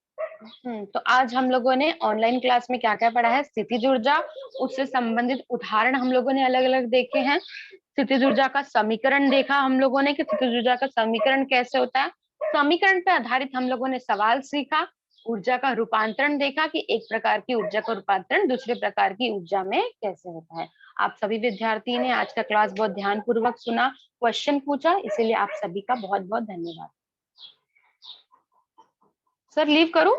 Speaker 1: तो आज हम लोगों ने ऑनलाइन क्लास में क्या क्या पढ़ा है? स्थितिज ऊर्जा, उससे संबंधित उदाहरण हम लोगों ने अलग अलग देखे हैं। स्थितिज ऊर्जा का समीकरण देखा हम लोगों ने कि स्थितिज ऊर्जा का समीकरण कैसे होता है। समीकरण पर आधारित हम लोगों ने सवाल सीखा। ऊर्जा का रूपांतरण देखा कि एक प्रकार की ऊर्जा का रूपांतरण दूसरे प्रकार की ऊर्जा में कैसे होता है। आप सभी विद्यार्थी ने आज का क्लास बहुत ध्यान पूर्वक सुना, क्वेश्चन पूछा, इसीलिए आप सभी का बहुत बहुत धन्यवाद। सर लीव करूं?